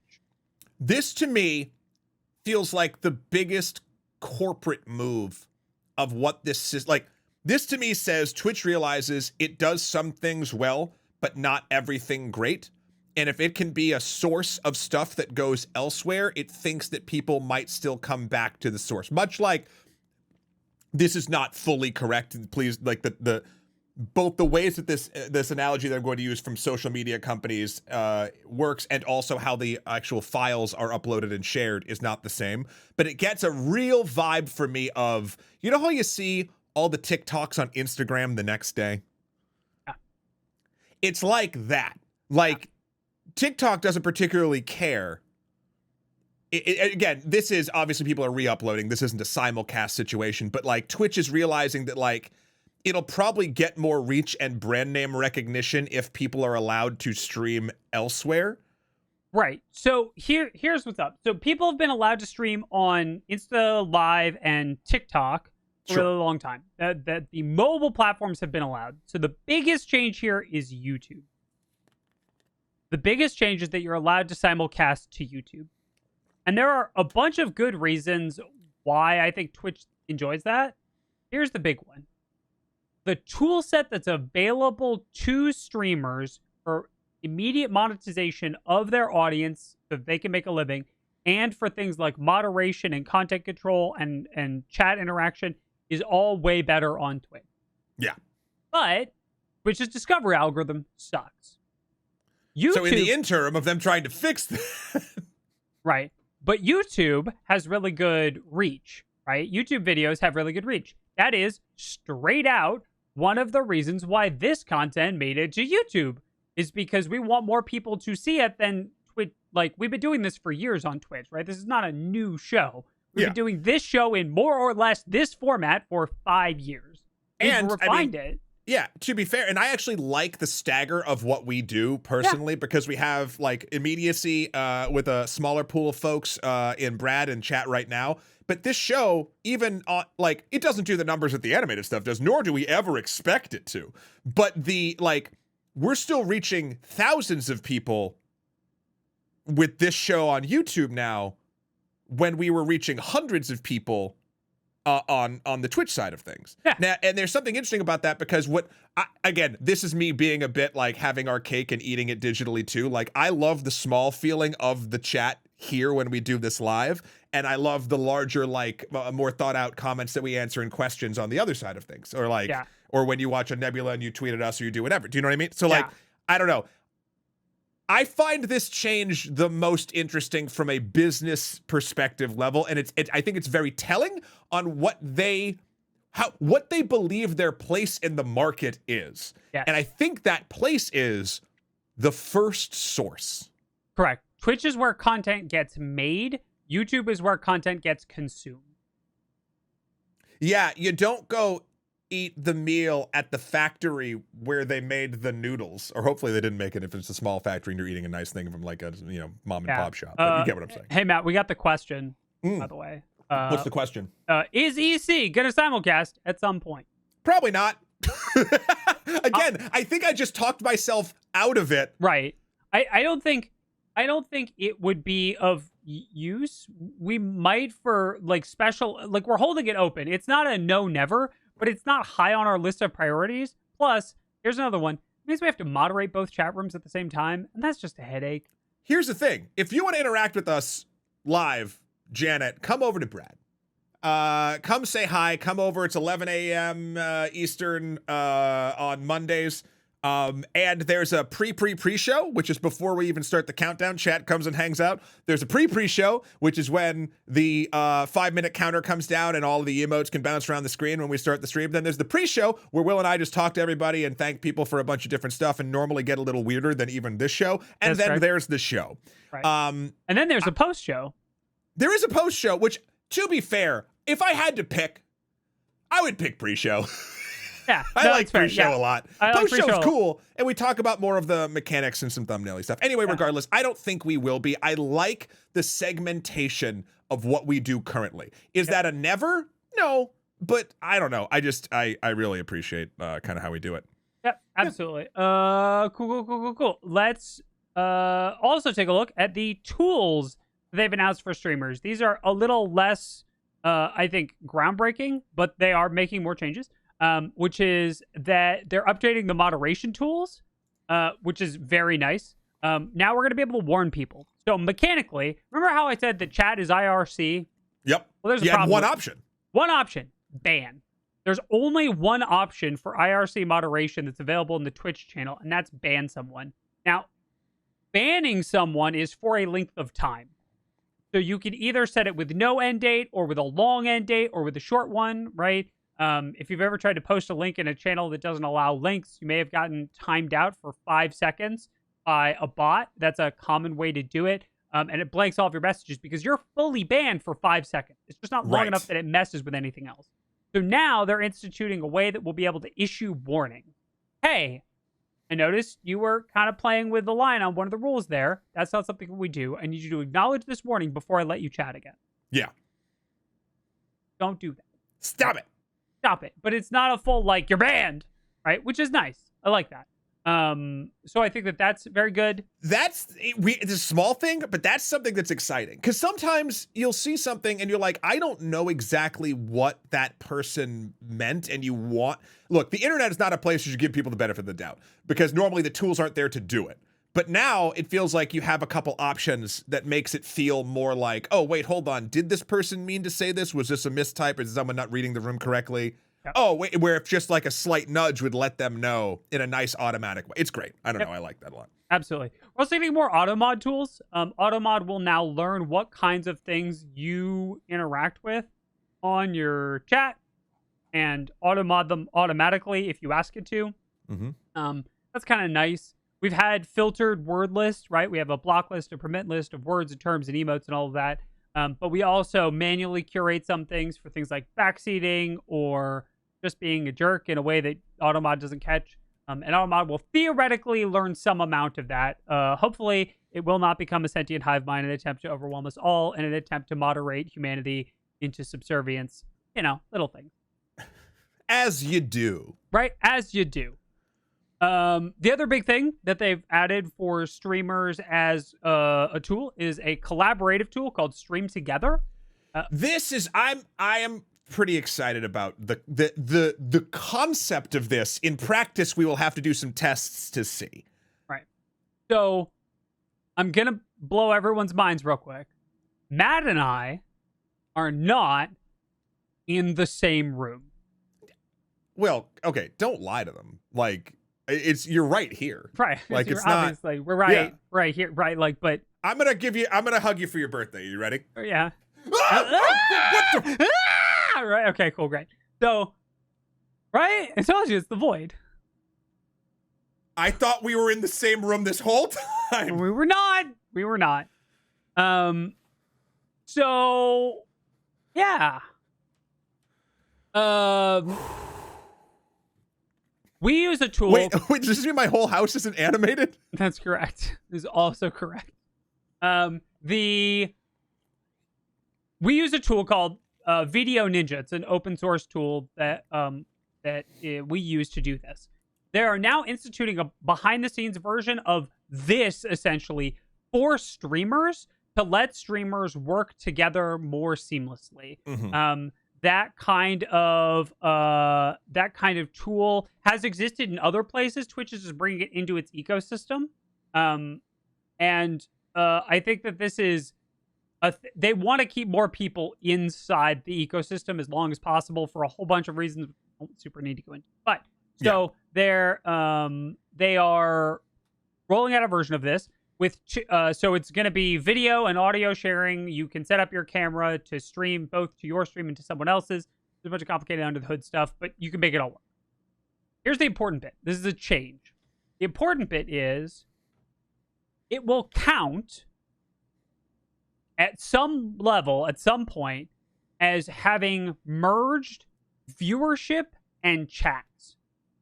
This, to me, feels like the biggest corporate move of what this is. Like, this to me says Twitch realizes it does some things well, but not everything great. And if it can be a source of stuff that goes elsewhere, it thinks that people might still come back to the source. Much like, this is not fully correct. Please, like, the both the ways that this analogy that I'm going to use from social media companies works, and also how the actual files are uploaded and shared is not the same. But it gets a real vibe for me of, you know how you see all the TikToks on Instagram the next day? Yeah. It's like that. Like, TikTok doesn't particularly care. Again, this is obviously people are re-uploading. This isn't a simulcast situation, but like Twitch is realizing that like it'll probably get more reach and brand name recognition if people are allowed to stream elsewhere. Right. So here's what's up. So people have been allowed to stream on Insta Live and TikTok for a really long time. That the mobile platforms have been allowed. So the biggest change here is YouTube. The biggest change is that you're allowed to simulcast to YouTube. And there are a bunch of good reasons why I think Twitch enjoys that. Here's the big one. The tool set that's available to streamers for immediate monetization of their audience so that they can make a living, and for things like moderation and content control and chat interaction is all way better on Twitch. Yeah. But Twitch's discovery algorithm sucks. YouTube, so in the interim of them trying to fix that. Right. But YouTube has really good reach, right? YouTube videos have really good reach. That is straight out one of the reasons why this content made it to YouTube, is because we want more people to see it than Twitch. Like, we've been doing this for years on Twitch, right? This is not a new show. We've been doing this show in more or less this format for 5 years. We've refined it. Yeah, to be fair, and I actually like the stagger of what we do personally, because we have like immediacy with a smaller pool of folks in Brad and chat right now. But this show, even like, it doesn't do the numbers that the animated stuff does, nor do we ever expect it to. But we're still reaching thousands of people with this show on YouTube now, when we were reaching hundreds of people on the Twitch side of things. Yeah. Now, and there's something interesting about that, because again, this is me being a bit like having our cake and eating it digitally too. Like, I love the small feeling of the chat here when we do this live, and I love the larger, like, more thought out comments that we answer and questions on the other side of things, or like, or when you watch a Nebula and you tweet at us or you do whatever. Do you know what I mean? So like, I don't know. I find this change the most interesting from a business perspective level, and I think it's very telling on what they believe their place in the market is. Yes. And I think that place is the first source. Correct. Twitch is where content gets made. YouTube is where content gets consumed. Yeah, you don't go eat the meal at the factory where they made the noodles, or hopefully they didn't make it if it's a small factory and you're eating a nice thing from like a mom and pop shop. But you get what I'm saying. Hey Matt, we got the question, by the way. What's the question? Is EC gonna simulcast at some point? Probably not. Again, I think I just talked myself out of it. Right. I don't think it would be of use. We might for like special, like, we're holding it open. It's not a no never, but it's not high on our list of priorities. Plus, here's another one. It means we have to moderate both chat rooms at the same time, and that's just a headache. Here's the thing. If you want to interact with us live, Janet, come over to Brad. Come say hi. Come over. It's 11 a.m. Eastern on Mondays. And there's a pre-show, which is before we even start the countdown. Chat comes and hangs out. There's a pre-show, which is when the 5-minute counter comes down and all of the emotes can bounce around the screen when we start the stream. Then there's the pre-show, where Will and I just talk to everybody and thank people for a bunch of different stuff, and normally get a little weirder than even this show. And then there's the show. Right. And then there's a post-show. There is a post-show, which, to be fair, if I had to pick, I would pick pre-show. Yeah, I like pre-show a lot. Post-show's cool, and we talk about more of the mechanics and some thumbnail stuff. Anyway, regardless, I don't think we will be. I like the segmentation of what we do currently. Is that a never? No, but I don't know. I really appreciate kind of how we do it. Yep, absolutely. Cool. Let's also take a look at the tools they've announced for streamers. These are a little less, I think, groundbreaking, but they are making more changes. Which is that they're updating the moderation tools, which is very nice. Now we're going to be able to warn people. So mechanically, remember how I said that chat is IRC? Yep. Well, there's a problem. One option. One option. Ban. There's only one option for IRC moderation that's available in the Twitch channel, and that's ban someone. Now, banning someone is for a length of time. So you can either set it with no end date or with a long end date or with a short one, right? If you've ever tried to post a link in a channel that doesn't allow links, you may have gotten timed out for 5 seconds by a bot. That's a common way to do it. And it blanks all of your messages because you're fully banned for 5 seconds. It's just not long enough that it messes with anything else. So now they're instituting a way that we'll be able to issue warning. Hey, I noticed you were kind of playing with the line on one of the rules there. That's not something we do. I need you to acknowledge this warning before I let you chat again. Yeah. Don't do that. Stop it. Stop it. But it's not a full, like, you're banned, right? Which is nice. I like that. So I think that that's very good. It's a small thing, but that's something that's exciting. Because sometimes you'll see something and you're like, I don't know exactly what that person meant. And look, the internet is not a place you should give people the benefit of the doubt because normally the tools aren't there to do it. But now it feels like you have a couple options that makes it feel more like, oh, wait, hold on. Did this person mean to say this? Was this a mistype? Is someone not reading the room correctly? Yep. Oh, wait, where if just like a slight nudge would let them know in a nice automatic way. It's great. I don't know. I like that a lot. Absolutely. We're also getting more automod tools. Automod will now learn what kinds of things you interact with on your chat and automod them automatically if you ask it to. Mm-hmm. That's kind of nice. We've had filtered word lists, right? We have a block list, a permit list of words and terms and emotes and all of that. But we also manually curate some things for things like backseating or just being a jerk in a way that Automod doesn't catch. And Automod will theoretically learn some amount of that. Hopefully, it will not become a sentient hive mind in an attempt to overwhelm us all in an attempt to moderate humanity into subservience. You know, little things. As you do. Right? As you do. The other big thing that they've added for streamers as a tool is a collaborative tool called Stream Together. I am pretty excited about the concept of this. In practice, we will have to do some tests to see. Right. So I'm gonna blow everyone's minds real quick. Matt and I are not in the same room. Well, okay, don't lie to them. Like, you're right here. Right. Like, it's obviously, we're right, yeah. right here, right? Like, but I'm gonna hug you for your birthday. You ready? Yeah. What the? Right. Okay. Cool. Great. So, right? I told you it's the void. I thought we were in the same room this whole time. We were not. We were not. So, yeah. We use a tool. Wait, does this mean my whole house isn't animated? That's correct. This is also correct. We use a tool called Video Ninja. It's an open source tool that we use to do this. They are now instituting a behind the scenes version of this essentially for streamers to let streamers work together more seamlessly. Mm-hmm. That kind of tool has existed in other places. Twitch is just bringing it into its ecosystem, and I think that this is they want to keep more people inside the ecosystem as long as possible for a whole bunch of reasons. I don't super need to go into, but so they are rolling out a version of this. So it's going to be video and audio sharing. You can set up your camera to stream both to your stream and to someone else's. There's a bunch of complicated under the hood stuff, but you can make it all work. Here's the important bit. This is a change. The important bit is it will count at some level, at some point, as having merged viewership and chats.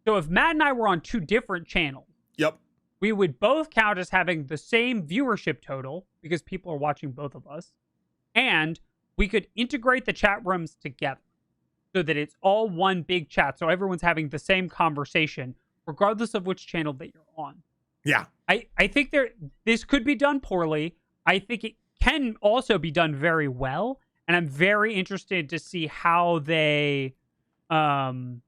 So if Matt and I were on two different channels, yep, we would both count as having the same viewership total because people are watching both of us. And we could integrate the chat rooms together so that it's all one big chat. So everyone's having the same conversation, regardless of which channel that you're on. Yeah. I think this could be done poorly. I think it can also be done very well. And I'm very interested to see how they, in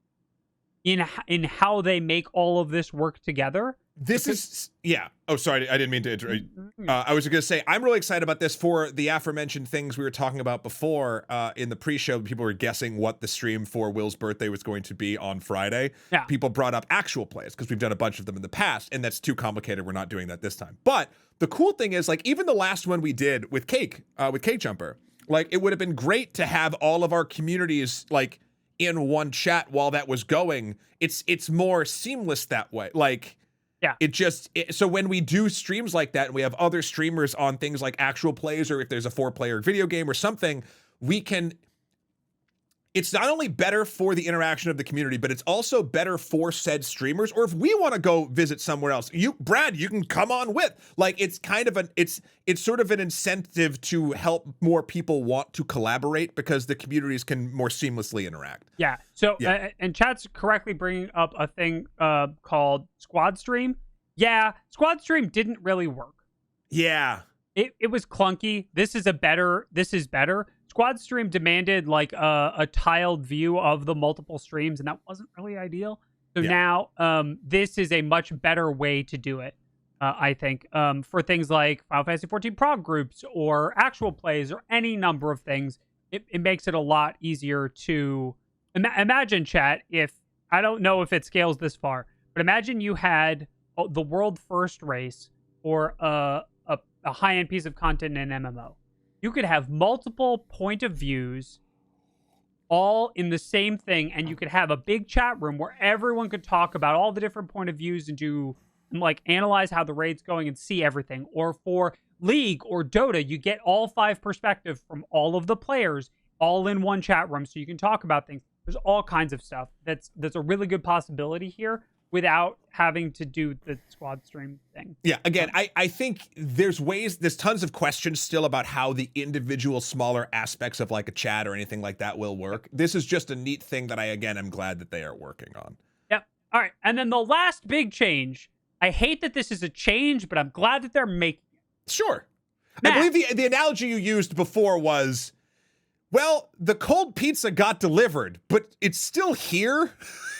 how they make all of this work together. This is, yeah. Oh, sorry, I didn't mean to interrupt. I was going to say, I'm really excited about this for the aforementioned things we were talking about before in the pre-show. People were guessing what the stream for Will's birthday was going to be on Friday. Yeah. People brought up actual plays because we've done a bunch of them in the past, and that's too complicated. We're not doing that this time. But the cool thing is, like, even the last one we did with Cake Jumper, like, it would have been great to have all of our communities, like, in one chat while that was going. It's more seamless that way. Like, yeah, so when we do streams like that and we have other streamers on things like actual plays, or if there's a 4-player video game or something, it's not only better for the interaction of the community, but it's also better for said streamers. Or if we want to go visit somewhere else, Brad, you can come on with. Like, it's kind of it's sort of an incentive to help more people want to collaborate because the communities can more seamlessly interact. Yeah. So, and chat's correctly bringing up a thing called Squad Stream. Yeah, Squad Stream didn't really work. Yeah. It was clunky. This is better. Squad Stream demanded like a tiled view of the multiple streams, and that wasn't really ideal. So now this is a much better way to do it, I think, for things like Final Fantasy 14 prog groups or actual plays or any number of things. It makes it a lot easier to imagine, chat, if I don't know if it scales this far, but imagine you had the world first race or a high-end piece of content in an MMO. You could have multiple point of views all in the same thing, and you could have a big chat room where everyone could talk about all the different point of views and like analyze how the raid's going and see everything. Or for League or Dota, you get all 5 perspectives from all of the players all in one chat room so you can talk about things. There's all kinds of stuff that's a really good possibility here without having to do the squad stream thing. Yeah, again, I think there's tons of questions still about how the individual smaller aspects of like a chat or anything like that will work. This is just a neat thing that I'm glad that they are working on. Yep. All right. And then the last big change, I hate that this is a change, but I'm glad that they're making it. Sure. Matt. I believe the analogy you used before was, well, the cold pizza got delivered, but it's still here.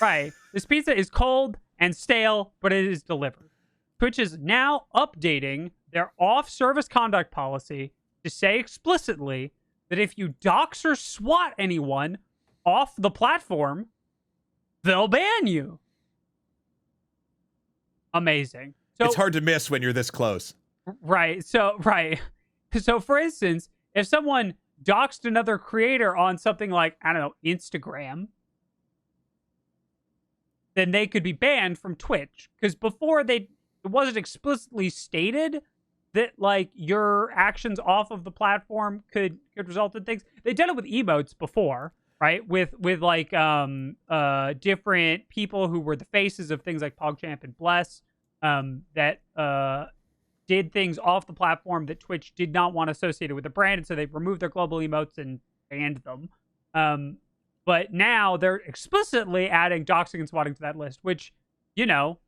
Right. This pizza is cold and stale, but it is delivered. Twitch is now updating their off-service conduct policy to say explicitly that if you dox or swat anyone off the platform, they'll ban you. Amazing. So, it's hard to miss when you're this close. Right. So, for instance, if someone doxed another creator on something like, I don't know, Instagram, then they could be banned from Twitch. Because before it wasn't explicitly stated that like your actions off of the platform could result in things. They've done it with emotes before, right? With like different people who were the faces of things like PogChamp and Bless that did things off the platform that Twitch did not want associated with the brand, and so they removed their global emotes and banned them. But now they're explicitly adding doxing and swatting to that list, which, you know,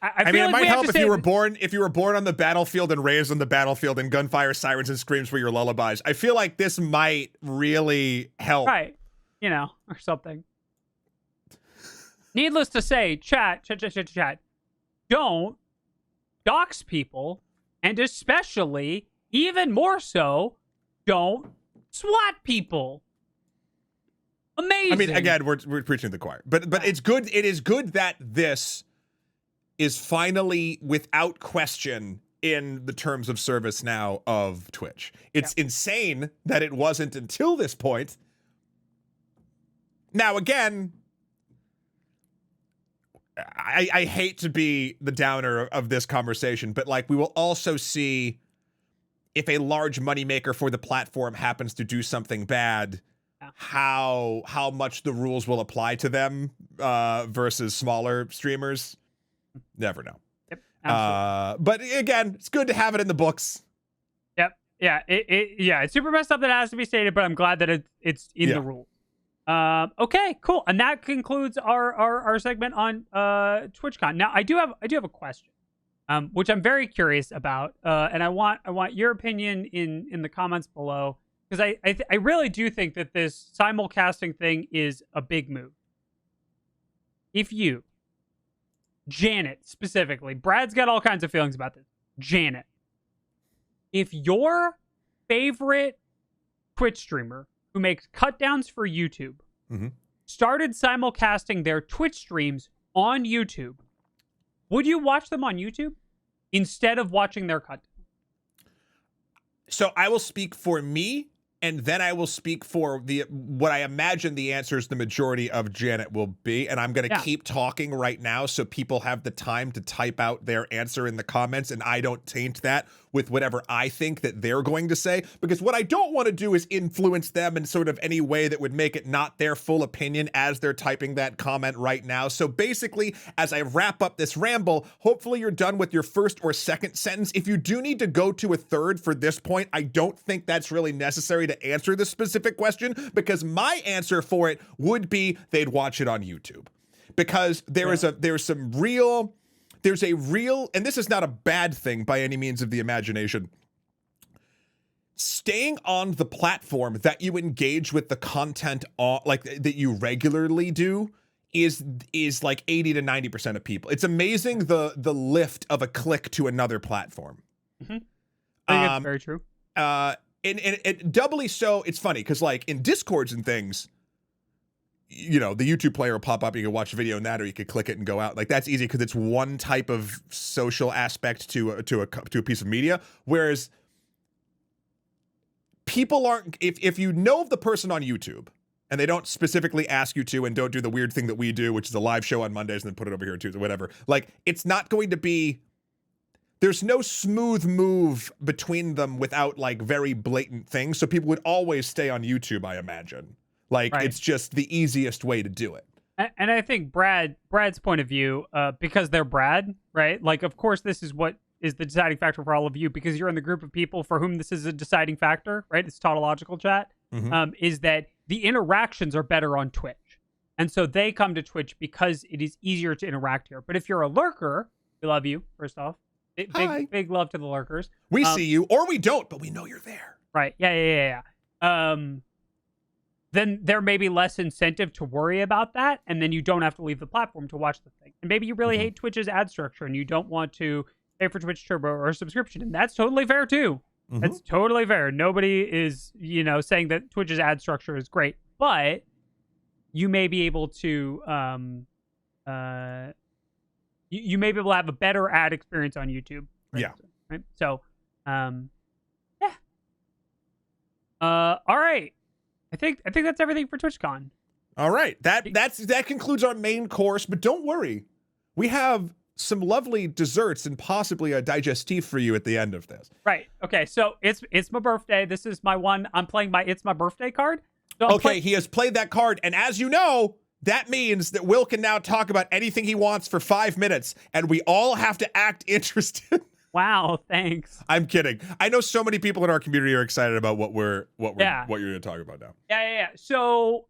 I mean, feel it like might help if you were born on the battlefield and raised on the battlefield, and gunfire, sirens, and screams were your lullabies. I feel like this might really help, right? You know, or something. Needless to say, chat, don't dox people, and especially, even more so, don't SWAT people. Amazing. I mean, again, we're preaching to the choir, but it's good. It is good that this is finally, without question, in the terms of service now of Twitch. It's insane that it wasn't until this point. Now, again, I hate to be the downer of this conversation, but like, we will also see if a large moneymaker for the platform happens to do something bad, how much the rules will apply to them versus smaller streamers. Never know. Yep. But again, it's good to have it in the books. Yep. Yeah. It's super messed up that it has to be stated, but I'm glad that it's in the rules. Okay, cool. And that concludes our segment on TwitchCon. Now, I do have a question, which I'm very curious about, and I want your opinion in the comments below, because I really do think that this simulcasting thing is a big move. If you Janet specifically. Brad's got all kinds of feelings about this. Janet, if your favorite Twitch streamer who makes cut downs for YouTube started simulcasting their Twitch streams on YouTube, would you watch them on YouTube instead of watching their cut? So I will speak for me, and then I will speak for what I imagine the answers the majority of Janet will be. And I'm going to keep talking right now so people have the time to type out their answer in the comments, and I don't taint that with whatever I think that they're going to say, because what I don't want to do is influence them in sort of any way that would make it not their full opinion as they're typing that comment right now. So basically, as I wrap up this ramble, hopefully you're done with your first or second sentence. If you do need to go to a third for this point, I don't think that's really necessary to answer this specific question, because my answer for it would be they'd watch it on YouTube. Because there's a real, and this is not a bad thing by any means of the imagination, staying on the platform that you engage with the content on, like that you regularly do, is like 80 to 90% of people. It's amazing the lift of a click to another platform. I think that's very true. And doubly so, it's funny because like in Discords and things, you know, the YouTube player will pop up, you can watch a video in that, or you could click it and go out. Like that's easy because it's one type of social aspect to a piece of media. Whereas people aren't, if you know of the person on YouTube and they don't specifically ask you to, and don't do the weird thing that we do, which is a live show on Mondays and then put it over here too, or whatever, like it's not going to be, there's no smooth move between them without like very blatant things. So people would always stay on YouTube, I imagine. Like, It's just the easiest way to do it. And I think Brad's point of view, because they're Brad, right? Like, of course, this is what is the deciding factor for all of you, because you're in the group of people for whom this is a deciding factor, right? It's tautological chat, is that the interactions are better on Twitch. And so they come to Twitch because it is easier to interact here. But if you're a lurker, we love you, first off. Big love to the lurkers. We see you, or we don't, but we know you're there. Right. Yeah. Then there may be less incentive to worry about that, and then you don't have to leave the platform to watch the thing. And maybe you really hate Twitch's ad structure, and you don't want to pay for Twitch Turbo or a subscription, and that's totally fair too. That's totally fair. Nobody is, saying that Twitch's ad structure is great, but you may be able to, you may be able to have a better ad experience on YouTube. Right? So, yeah. All right. I think that's everything for TwitchCon. All right. That concludes our main course, but don't worry. We have some lovely desserts and possibly a digestif for you at the end of this. Right. Okay. So it's my birthday. This is my one. I'm playing my It's My Birthday card. So he has played that card, and as you know, that means that Will can now talk about anything he wants for 5 minutes, and we all have to act interested. Wow, thanks. I'm kidding. I know so many people in our community are excited about what you're going to talk about now. Yeah. So,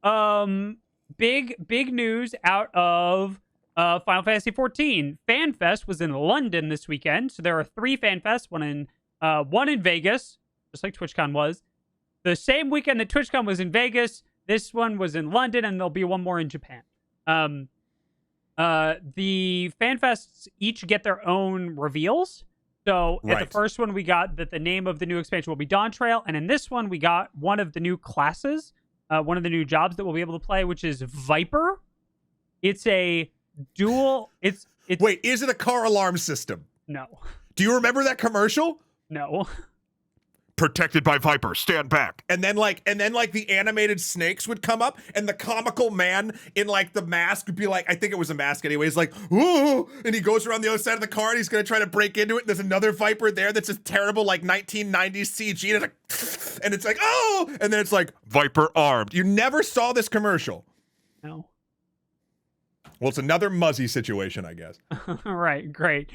big news out of Final Fantasy XIV. Fanfest was in London this weekend. So there are 3 Fanfests, one in Vegas, just like TwitchCon was. The same weekend that TwitchCon was in Vegas, this one was in London, and there'll be one more in Japan. The Fanfests each get their own reveals. So at the first one, we got that the name of the new expansion will be Dawn Trail. And in this one, we got one of the new classes, one of the new jobs that we'll be able to play, which is Viper. It's a dual... It's Wait, is it a car alarm system? No. Do you remember that commercial? No. Protected by Viper, stand back. And then like the animated snakes would come up, and the comical man in like the mask would be like, I think it was a mask anyways, like, ooh, and he goes around the other side of the car and he's gonna try to break into it, and there's another Viper there that's a terrible like 1990s CG, and it's like, oh, and then it's like, Viper armed. You never saw this commercial? No. Well, it's another Muzzy situation, I guess. All right, great.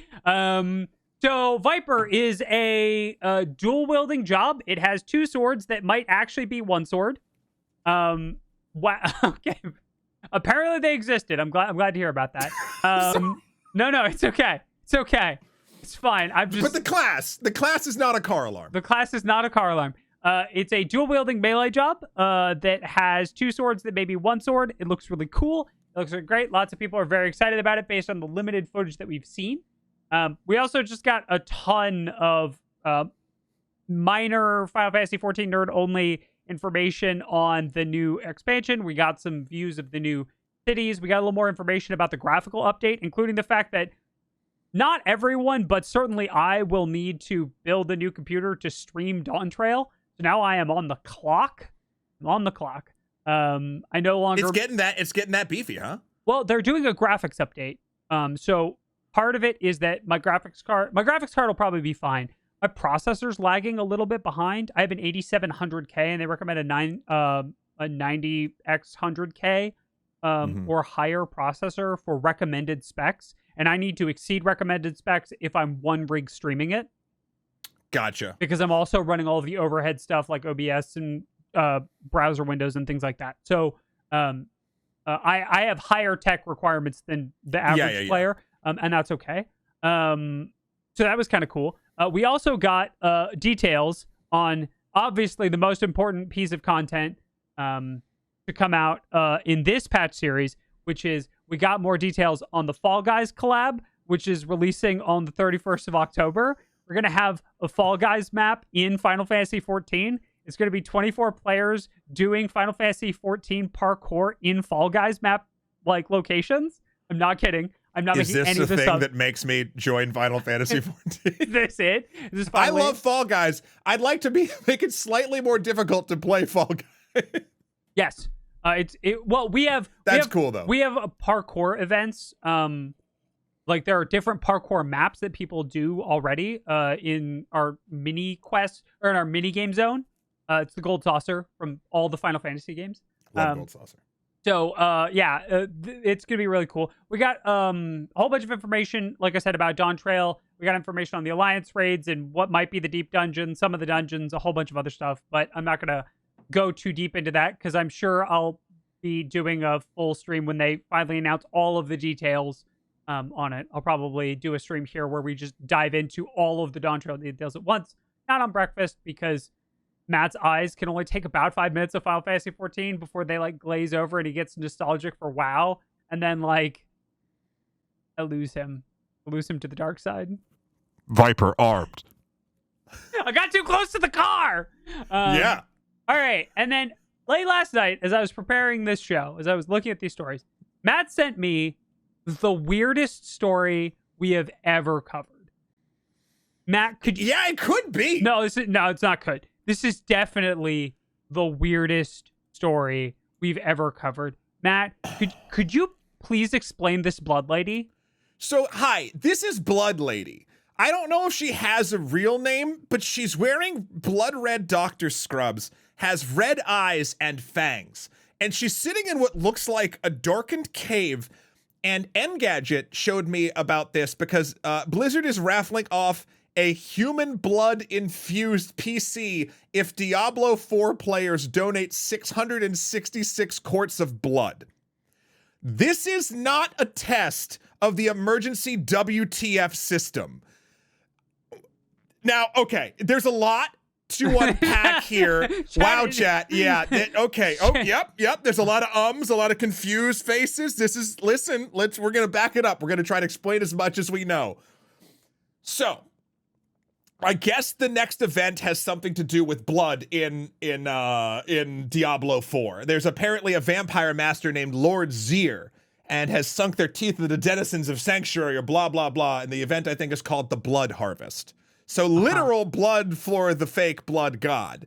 So Viper is a dual wielding job. It has 2 swords that might actually be 1 sword. Wow. Okay. Apparently they existed. I'm glad to hear about that. No, it's okay. It's okay. It's fine. But the class is not a car alarm. The class is not a car alarm. It's a dual wielding melee job that has 2 swords that may be 1 sword. It looks really cool. looks great. Lots of people are very excited about it based on the limited footage that we've seen. We also just got a ton of minor Final Fantasy 14 nerd-only information on the new expansion. We got some views of the new cities. We got a little more information about the graphical update, including the fact that not everyone, but certainly I, will need to build a new computer to stream Dawn Trail. So now I am on the clock. I'm on the clock. I no longer... It's getting that beefy, huh? Well, they're doing a graphics update. So part of it is that my graphics card will probably be fine. My processor's lagging a little bit behind. I have an 8700K, and they recommend a 90x100K or higher processor for recommended specs. And I need to exceed recommended specs if I'm one rig streaming it. Gotcha. Because I'm also running all of the overhead stuff like OBS and browser windows and things like that. So I have higher tech requirements than the average player, and that's okay. So that was kind of cool. We also got details on obviously the most important piece of content to come out in this patch series, which is we got more details on the Fall Guys collab, which is releasing on the 31st of October. We're going to have a Fall Guys map in Final Fantasy 14. It's going to be 24 players doing Final Fantasy 14 parkour in Fall Guys map like locations. I'm not kidding. I'm not making any of this up. Is this the thing that makes me join Final Fantasy 14? This it? Is this I love Fall Guys. I'd like to make it slightly more difficult to play Fall Guys. Yes. Well, That's cool though. We have parkour events. Like there are different parkour maps that people do already in our mini quest or in our mini game zone. It's the Gold Saucer from all the Final Fantasy games. Love Gold Saucer. So, it's going to be really cool. We got a whole bunch of information, like I said, about Dawn Trail. We got information on the Alliance raids and what might be the deep dungeon, some of the dungeons, a whole bunch of other stuff. But I'm not going to go too deep into that because I'm sure I'll be doing a full stream when they finally announce all of the details on it. I'll probably do a stream here where we just dive into all of the Dawn Trail details at once. Not on breakfast because Matt's eyes can only take about 5 minutes of Final Fantasy 14 before they like glaze over and he gets nostalgic for WoW. And then like I lose him. I lose him to the dark side. Viper armed. I got too close to the car. Yeah. All right. And then late last night, as I was preparing this show, as I was looking at these stories, Matt sent me the weirdest story we have ever covered. Matt, could you... Yeah, it could be. No, it's not could. This is definitely the weirdest story we've ever covered. Matt, could you please explain this Blood Lady? So, hi, this is Blood Lady. I don't know if she has a real name, but she's wearing blood red doctor scrubs, has red eyes and fangs, and she's sitting in what looks like a darkened cave. And Engadget showed me about this because Blizzard is raffling off a human blood infused PC if Diablo 4 players donate 666 quarts of blood. This is not a test of the emergency WTF system. Now, okay, there's a lot to unpack here. Wow, chat. Yeah. Okay. Oh, yep. There's a lot of ums, a lot of confused faces. We're going to back it up. We're going to try to explain as much as we know. So, I guess the next event has something to do with blood in Diablo 4. There's apparently a vampire master named Lord Zir and has sunk their teeth into the denizens of Sanctuary or blah, blah, blah. And the event, I think, is called the Blood Harvest. So literal blood for the fake blood god.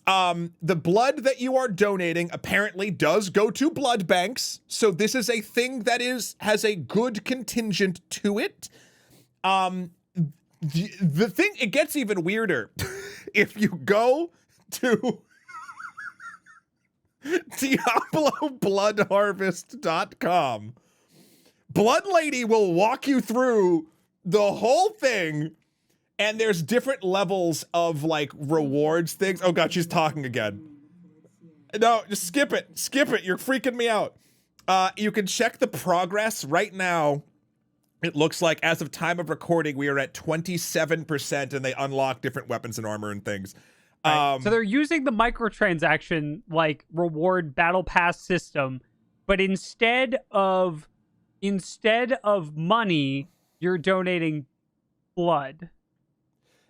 The blood that you are donating apparently does go to blood banks. So this is a thing that has a good contingent to it. The thing, it gets even weirder. If you go to DiabloBloodHarvest.com, Blood Lady will walk you through the whole thing, and there's different levels of like rewards things. Oh god, she's talking again. No, just skip it. You're freaking me out. You can check the progress right now. It looks like as of time of recording, we are at 27% and they unlock different weapons and armor and things. Right. So they're using the microtransaction like reward battle pass system, but instead of money, you're donating blood.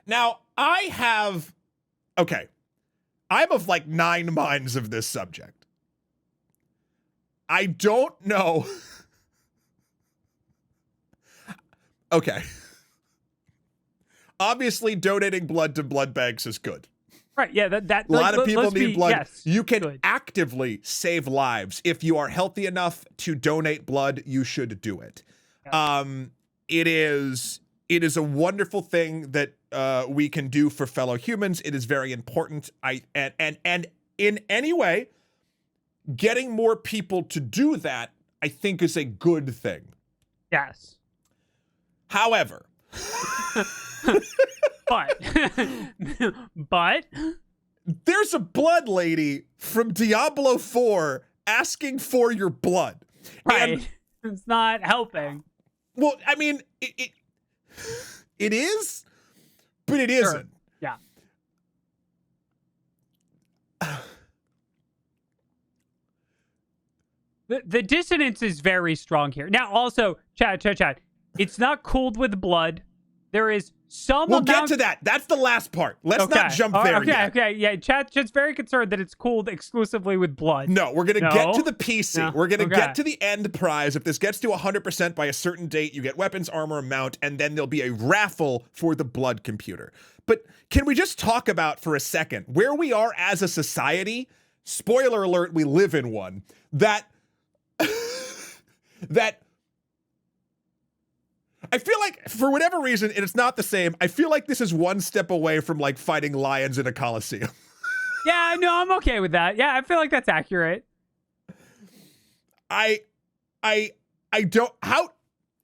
Now, I'm of like 9 minds of this subject. I don't know. Okay. Obviously, donating blood to blood banks is good. Right, yeah, that a lot of people need blood. Yes, you can good. actively save lives. If you are healthy enough to donate blood, you should do it. Yeah. It is a wonderful thing that we can do for fellow humans. It is very important. And in any way, getting more people to do that, I think, is a good thing. Yes. However, but there's a blood lady from Diablo 4 asking for your blood. Right. And, it's not helping. Well, I mean, it is, but it isn't. Yeah. The dissonance is very strong here. Now, also, chat. It's not cooled with blood. There is some We'll get to that. That's the last part. Let's not jump there yet. Okay. Yeah, chat's very concerned that it's cooled exclusively with blood. No, we're going to get to the PC. No. We're going to get to the end prize. If this gets to 100% by a certain date, you get weapons, armor, mount, and then there'll be a raffle for the blood computer. But can we just talk about for a second where we are as a society? Spoiler alert, we live in one. That I feel like, for whatever reason, and it's not the same, I feel like this is one step away from, like, fighting lions in a coliseum. Yeah, no, I'm okay with that. Yeah, I feel like that's accurate. I don't, how,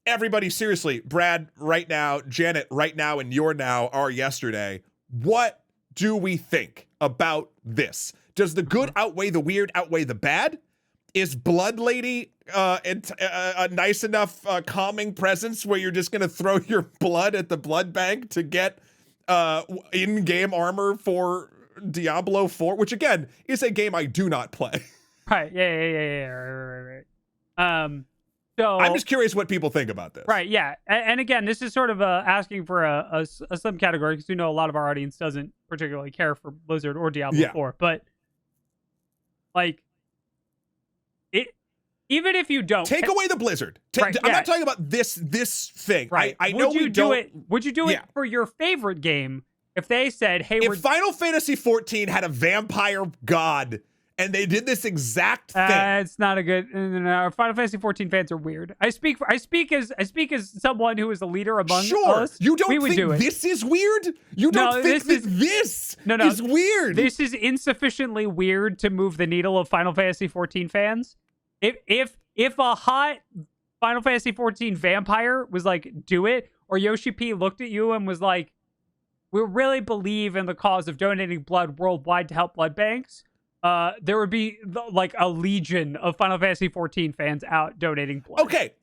everybody, seriously, Brad right now, Janet right now, and you're now, are yesterday, what do we think about this? Does the good outweigh the weird, outweigh the bad? Is Blood Lady a nice enough calming presence where you're just going to throw your blood at the blood bank to get in-game armor for Diablo 4, which again is a game I do not play. Right. Yeah. Right. So I'm just curious what people think about this. Right. Yeah. And again, this is sort of asking for a slim category because we know a lot of our audience doesn't particularly care for Blizzard or Diablo 4, but like. Even if you don't take away the Blizzard, I'm not talking about this thing. Right? I know we don't. Would you do it for your favorite game if they said, "Hey, if Final Fantasy 14 had a vampire god and they did this exact thing"? It's not a good. No, Final Fantasy 14 fans are weird. I speak as someone who is a leader among us. You don't think this is weird? You don't think this is weird? This is insufficiently weird to move the needle of Final Fantasy 14 fans. If a hot Final Fantasy 14 vampire was like, do it, or Yoshi P looked at you and was like, we really believe in the cause of donating blood worldwide to help blood banks, there would be like a legion of Final Fantasy 14 fans out donating blood. Okay.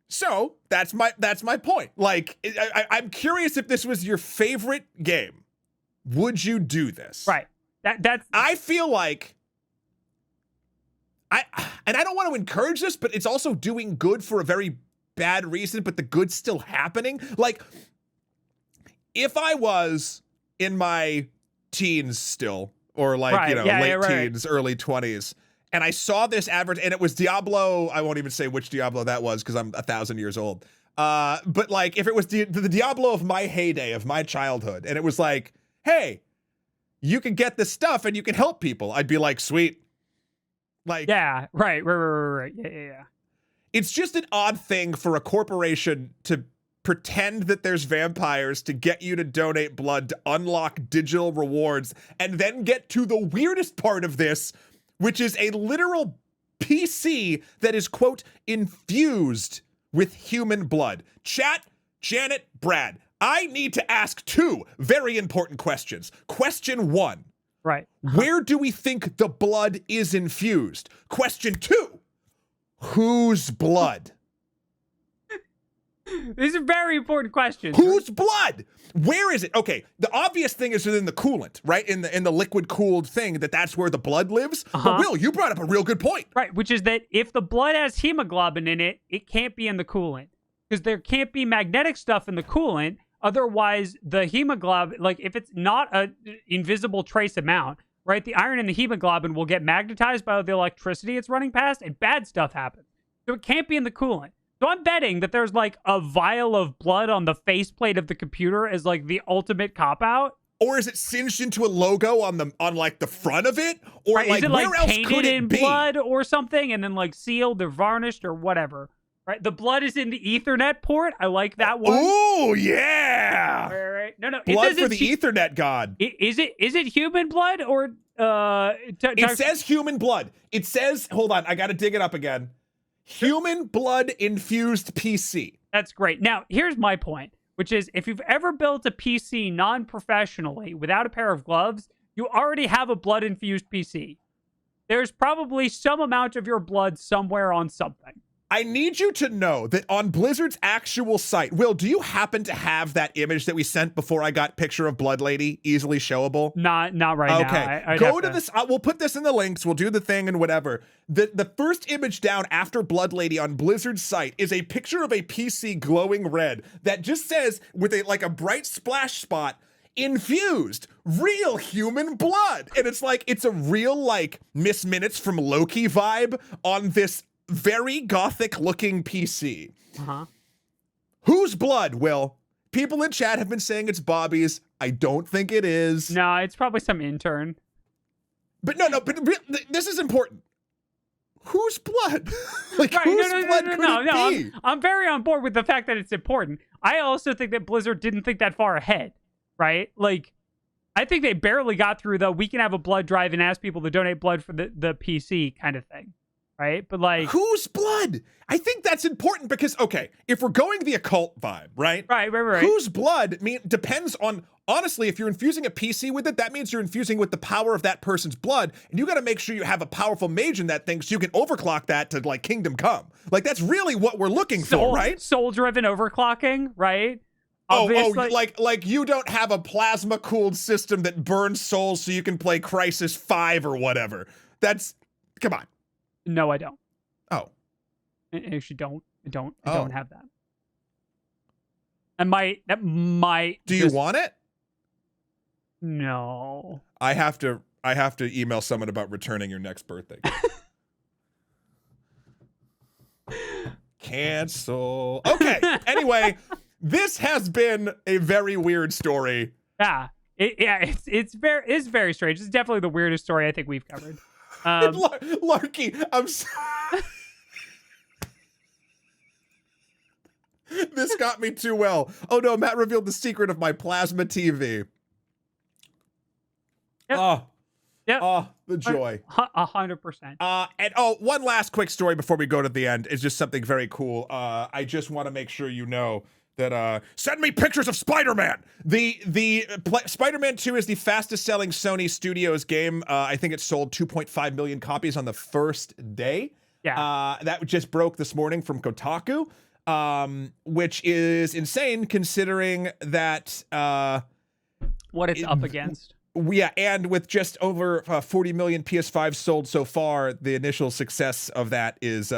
So that's my point. Like, I'm curious if this was your favorite game, would you do this? Right. That's. I feel like. And I don't want to encourage this, but it's also doing good for a very bad reason, but the good's still happening. Like, if I was in my teens still, or like, late teens, early 20s, and I saw this advert, and it was Diablo, I won't even say which Diablo that was, because I'm 1,000 years old. But like, if it was the Diablo of my heyday, of my childhood, and it was like, hey, you can get this stuff, and you can help people, I'd be like, sweet. Like, yeah, right. Yeah. It's just an odd thing for a corporation to pretend that there's vampires to get you to donate blood to unlock digital rewards, and then get to the weirdest part of this, which is a literal PC that is, quote, infused with human blood. Chat, Janet, Brad, I need to ask 2 very important questions. Question 1. Right. Where do we think the blood is infused? Question 2. Whose blood? These are very important questions. Whose blood? Where is it? Okay, the obvious thing is within the coolant, right? In the liquid cooled thing, that's where the blood lives. But Will, you brought up a real good point. Right, which is that if the blood has hemoglobin in it, it can't be in the coolant. Because there can't be magnetic stuff in the coolant. Otherwise, the hemoglobin, like if it's not an invisible trace amount, right, the iron in the hemoglobin will get magnetized by the electricity it's running past, and bad stuff happens. So it can't be in the coolant. So I'm betting that there's like a vial of blood on the faceplate of the computer as like the ultimate cop-out. Or is it singed into a logo on like the front of it? Or right, like is it where like else painted could it in be? blood or something, and then like sealed or varnished or whatever? Right, the blood is in the Ethernet port. I like that one. Oh yeah! Right. No. Blood for the Ethernet god. Is it human blood or It says human blood. It says, hold on, I got to dig it up again. Human blood infused PC. That's great. Now, here's my point, which is if you've ever built a PC non-professionally without a pair of gloves, you already have a blood infused PC. There's probably some amount of your blood somewhere on something. I need you to know that on Blizzard's actual site, Will, do you happen to have that image that we sent before I got picture of Blood Lady easily showable? Not right now. Okay, go to this. We'll put this in the links. We'll do the thing and whatever. The first image down after Blood Lady on Blizzard's site is a picture of a PC glowing red that just says with a bright splash spot, infused real human blood. And it's a real like Miss Minutes from Loki vibe on this very gothic looking PC. Whose blood, Will? People in chat have been saying it's Bobby's. I don't think it is. No, it's probably some intern. But but this is important. Whose blood? Blood could it be? I'm very on board with the fact that it's important. I also think that Blizzard didn't think that far ahead, right? Like, I think they barely got through the we can have a blood drive and ask people to donate blood for the PC kind of thing. Right? But like, whose blood? I think that's important because, okay, if we're going the occult vibe, right? Right. Whose blood depends on, honestly, if you're infusing a PC with it, that means you're infusing with the power of that person's blood. And you got to make sure you have a powerful mage in that thing so you can overclock that to like Kingdom Come. Like, that's really what we're looking for, right? Soul-driven overclocking, right? Like you don't have a plasma cooled system that burns souls so you can play Crisis 5 or whatever. Come on. No, I don't. Oh. I actually don't. I don't have that. That might. Do you want it? No. I have to email someone about returning your next birthday. Cancel. Okay. Anyway, this has been a very weird story. Yeah. It's very strange. It's definitely the weirdest story I think we've covered. Larky, I'm sorry. This got me too well. Oh no, Matt revealed the secret of my plasma TV. Yep. Oh, the joy. 100%. And one last quick story before we go to the end is just something very cool. I just want to make sure you know that send me pictures of Spider-Man. Spider-Man 2 is the fastest selling Sony Studios game. I think it sold 2.5 million copies on the first day. Yeah. That just broke this morning from Kotaku, which is insane considering that what it's up against. Yeah, and with just over 40 million PS5 sold so far, the initial success of that is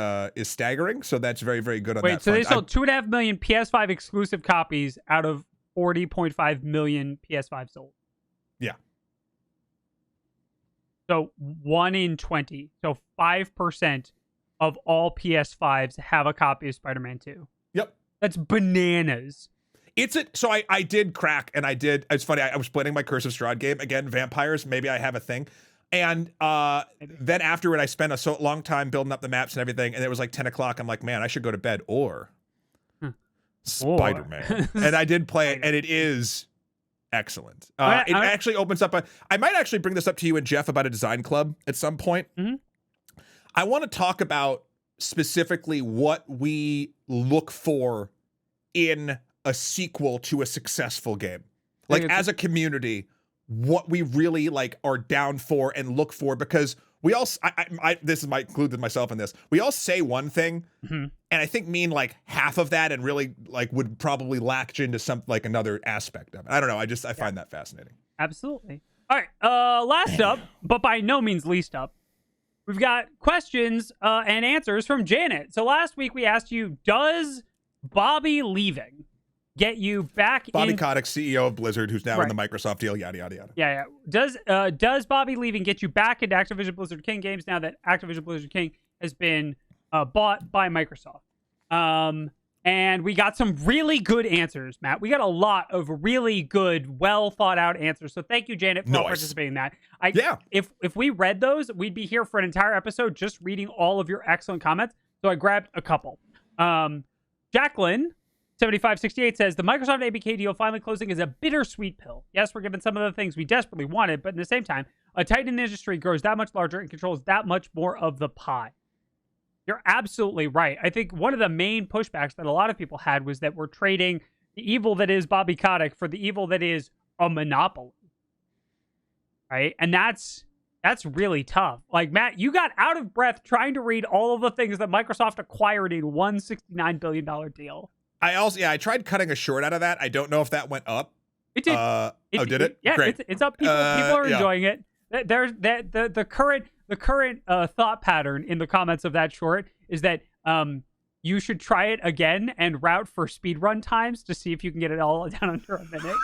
staggering. So that's very, very good on that front. Wait, so they sold 2.5 million PS5 exclusive copies out of 40.5 million PS5 sold. Yeah. So 1 in 20. So 5% of all PS5s have a copy of Spider-Man 2. Yep. That's bananas. So I did crack, and it's funny, I was playing my Curse of Strahd game, again, vampires, maybe I have a thing, and then afterward, I spent a long time building up the maps and everything, and it was like 10 o'clock, I'm like, man, I should go to bed, or Spider-Man. And I did play it, and it is excellent. It actually opens up I might actually bring this up to you and Jeff about a design club at some point. Mm-hmm. I want to talk about specifically what we look for in a sequel to a successful game. Like, as a community, what we really like are down for and look for, because we all, this is my included myself in this. We all say one thing, and I think mean like half of that, and really like would probably latch into some like another aspect of it. I don't know. I find that fascinating. Absolutely. All right. Last up, but by no means least up, we've got questions and answers from Janet. So last week we asked you, does Bobby leaving get you back Bobby Kotick, CEO of Blizzard, who's now in the Microsoft deal, yada, yada, yada. Yeah. Does Bobby leaving get you back into Activision Blizzard King games now that Activision Blizzard King has been bought by Microsoft? And we got some really good answers, Matt. We got a lot of really good, well thought out answers. So thank you, Janet, for participating in that. If we read those, we'd be here for an entire episode just reading all of your excellent comments. So I grabbed a couple. Jacqueline 7568 says, the Microsoft ABK deal finally closing is a bittersweet pill. Yes, we're given some of the things we desperately wanted, but at the same time, a titan industry grows that much larger and controls that much more of the pie. You're absolutely right. I think one of the main pushbacks that a lot of people had was that we're trading the evil that is Bobby Kotick for the evil that is a monopoly. Right? And that's really tough. Like, Matt, you got out of breath trying to read all of the things that Microsoft acquired in one $69 billion deal. I tried cutting a short out of that. I don't know if that went up. It did. Did it? Yeah, great. It's up. People are enjoying it. There's the current thought pattern in the comments of that short is that you should try it again and route for speedrun times to see if you can get it all down under a minute,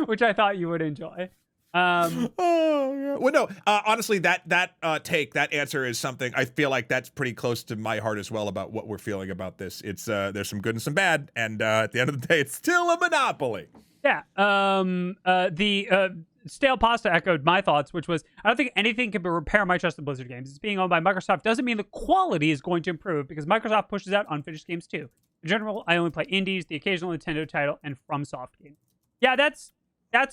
which I thought you would enjoy. Well, no, honestly, that answer is something I feel like that's pretty close to my heart as well about what we're feeling about this. It's there's some good and some bad, and at the end of the day, it's still a monopoly. Yeah. The Stale Pasta echoed my thoughts, which was, I don't think anything can repair my trust in Blizzard games. It's being owned by Microsoft doesn't mean the quality is going to improve, because Microsoft pushes out unfinished games too. In general, I only play indies, the occasional Nintendo title, and FromSoft game. Yeah, that's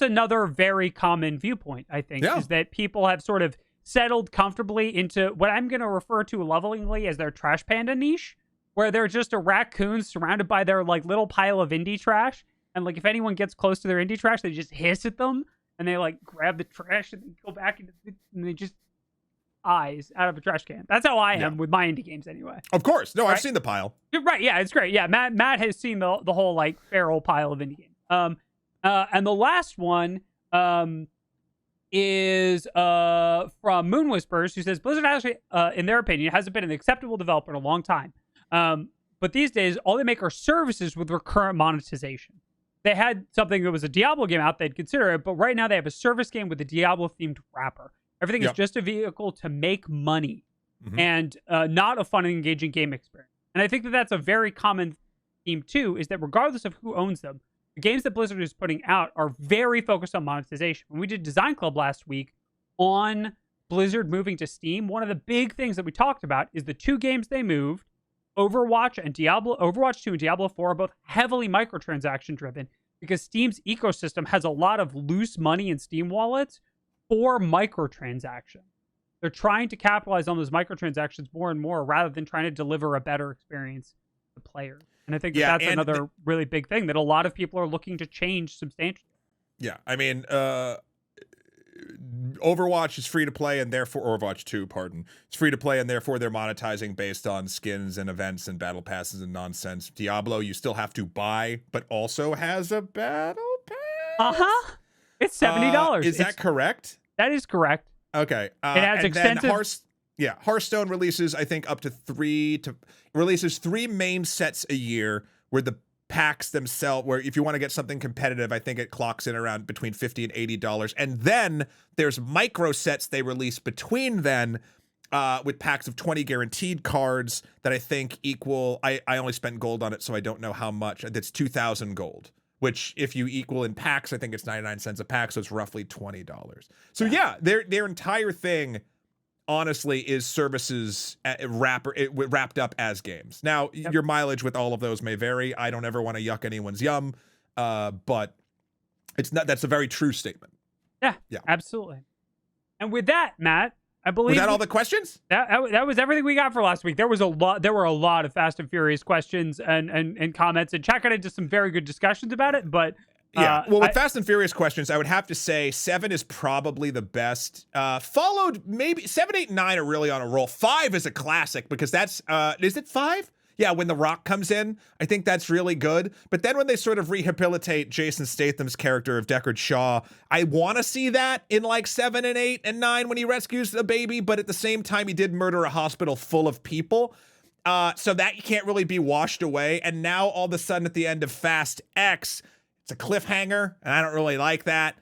another very common viewpoint, I think, is that people have sort of settled comfortably into what I'm going to refer to lovingly as their trash panda niche, where they're just a raccoon surrounded by their like little pile of indie trash. And like if anyone gets close to their indie trash, they just hiss at them and they like grab the trash and then go back into and they just eyes out of a trash can. That's how I am with my indie games anyway. Of course. No, I've seen the pile. Right. Yeah, it's great. Yeah, Matt has seen the whole like feral pile of indie games. And the last one is from Moon Whispers, who says Blizzard actually, in their opinion, hasn't been an acceptable developer in a long time. But these days, all they make are services with recurrent monetization. They had something that was a Diablo game out, they'd consider it, but right now they have a service game with a Diablo-themed wrapper. Everything is just a vehicle to make money and not a fun and engaging game experience. And I think that that's a very common theme, too, is that regardless of who owns them, the games that Blizzard is putting out are very focused on monetization. When we did Design Club last week on Blizzard moving to Steam, one of the big things that we talked about is the two games they moved, Overwatch 2 and Diablo 4 are both heavily microtransaction driven because Steam's ecosystem has a lot of loose money in Steam wallets for microtransactions. They're trying to capitalize on those microtransactions more and more rather than trying to deliver a better experience to players. And I think that's another really big thing that a lot of people are looking to change substantially. Yeah, I mean, Overwatch is free to play, and therefore Overwatch 2, it's free to play, and therefore they're monetizing based on skins and events and battle passes and nonsense. Diablo, you still have to buy, but also has a battle pass. It's $70. Is that correct? That is correct. Okay. It has extensive. Hearthstone releases, I think, releases 3 main sets a year, where the packs themselves, where if you want to get something competitive, I think it clocks in around between $50 and $80. And then there's micro sets they release between then, with packs of 20 guaranteed cards that I think equal, I only spent gold on it, so I don't know how much. That's 2,000 gold, which if you equal in packs, I think it's 99 cents a pack, so it's roughly $20. So yeah, their entire thing, honestly, is services wrapped up as games. Now, your mileage with all of those may vary. I don't ever want to yuck anyone's yum, but that's a very true statement. Yeah, absolutely. And with that, Matt, I believe was that all the questions? That was everything we got for last week. There were a lot of Fast and Furious questions and comments, and Chuck got into some very good discussions about it, but Yeah, well, with Fast and Furious questions, I would have to say 7 is probably the best. Followed maybe 7, 8, 9 are really on a roll. 5 is a classic because that's is it 5? Yeah, when The Rock comes in, I think that's really good. But then when they sort of rehabilitate Jason Statham's character of Deckard Shaw, I want to see that in like 7 and 8 and 9 when he rescues the baby. But at the same time, he did murder a hospital full of people. So that can't really be washed away. And now all of a sudden at the end of Fast X, it's a cliffhanger, and I don't really like that.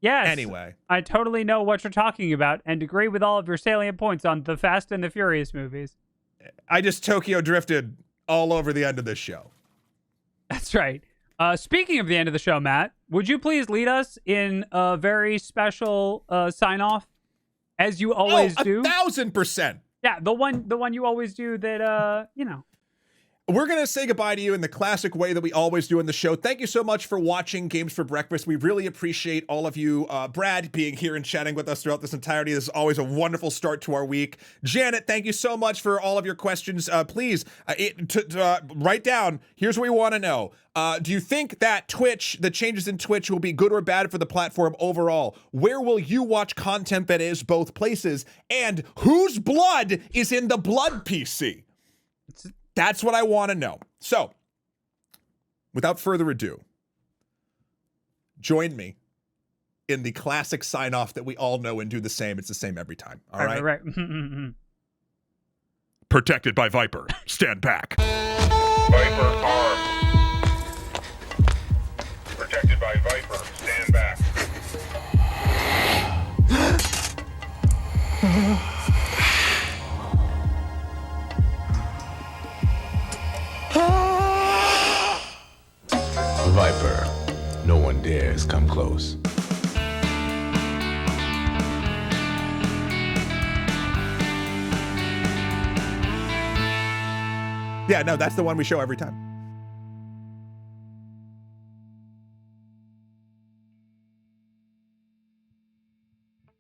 Yes. Anyway. I totally know what you're talking about and agree with all of your salient points on the Fast and the Furious movies. I just Tokyo drifted all over the end of this show. That's right. Speaking of the end of the show, Matt, would you please lead us in a very special sign-off, as you always do? 1,000%. Yeah, the one you always do that, We're going to say goodbye to you in the classic way that we always do in the show. Thank you so much for watching Games for Breakfast. We really appreciate all of you. Brad being here and chatting with us throughout this entirety. This is always a wonderful start to our week. Janet, thank you so much for all of your questions. Please write down. Here's what we want to know. Do you think that the changes in Twitch will be good or bad for the platform overall? Where will you watch content that is both places? And whose blood is in the blood PC? That's what I want to know. So, without further ado, join me in the classic sign-off that we all know and do the same. It's the same every time. All right? Right. Protected by Viper. Stand back. Viper armed. Protected by Viper. Stand back. Viper, no one dares come close. Yeah, no, that's the one we show every time.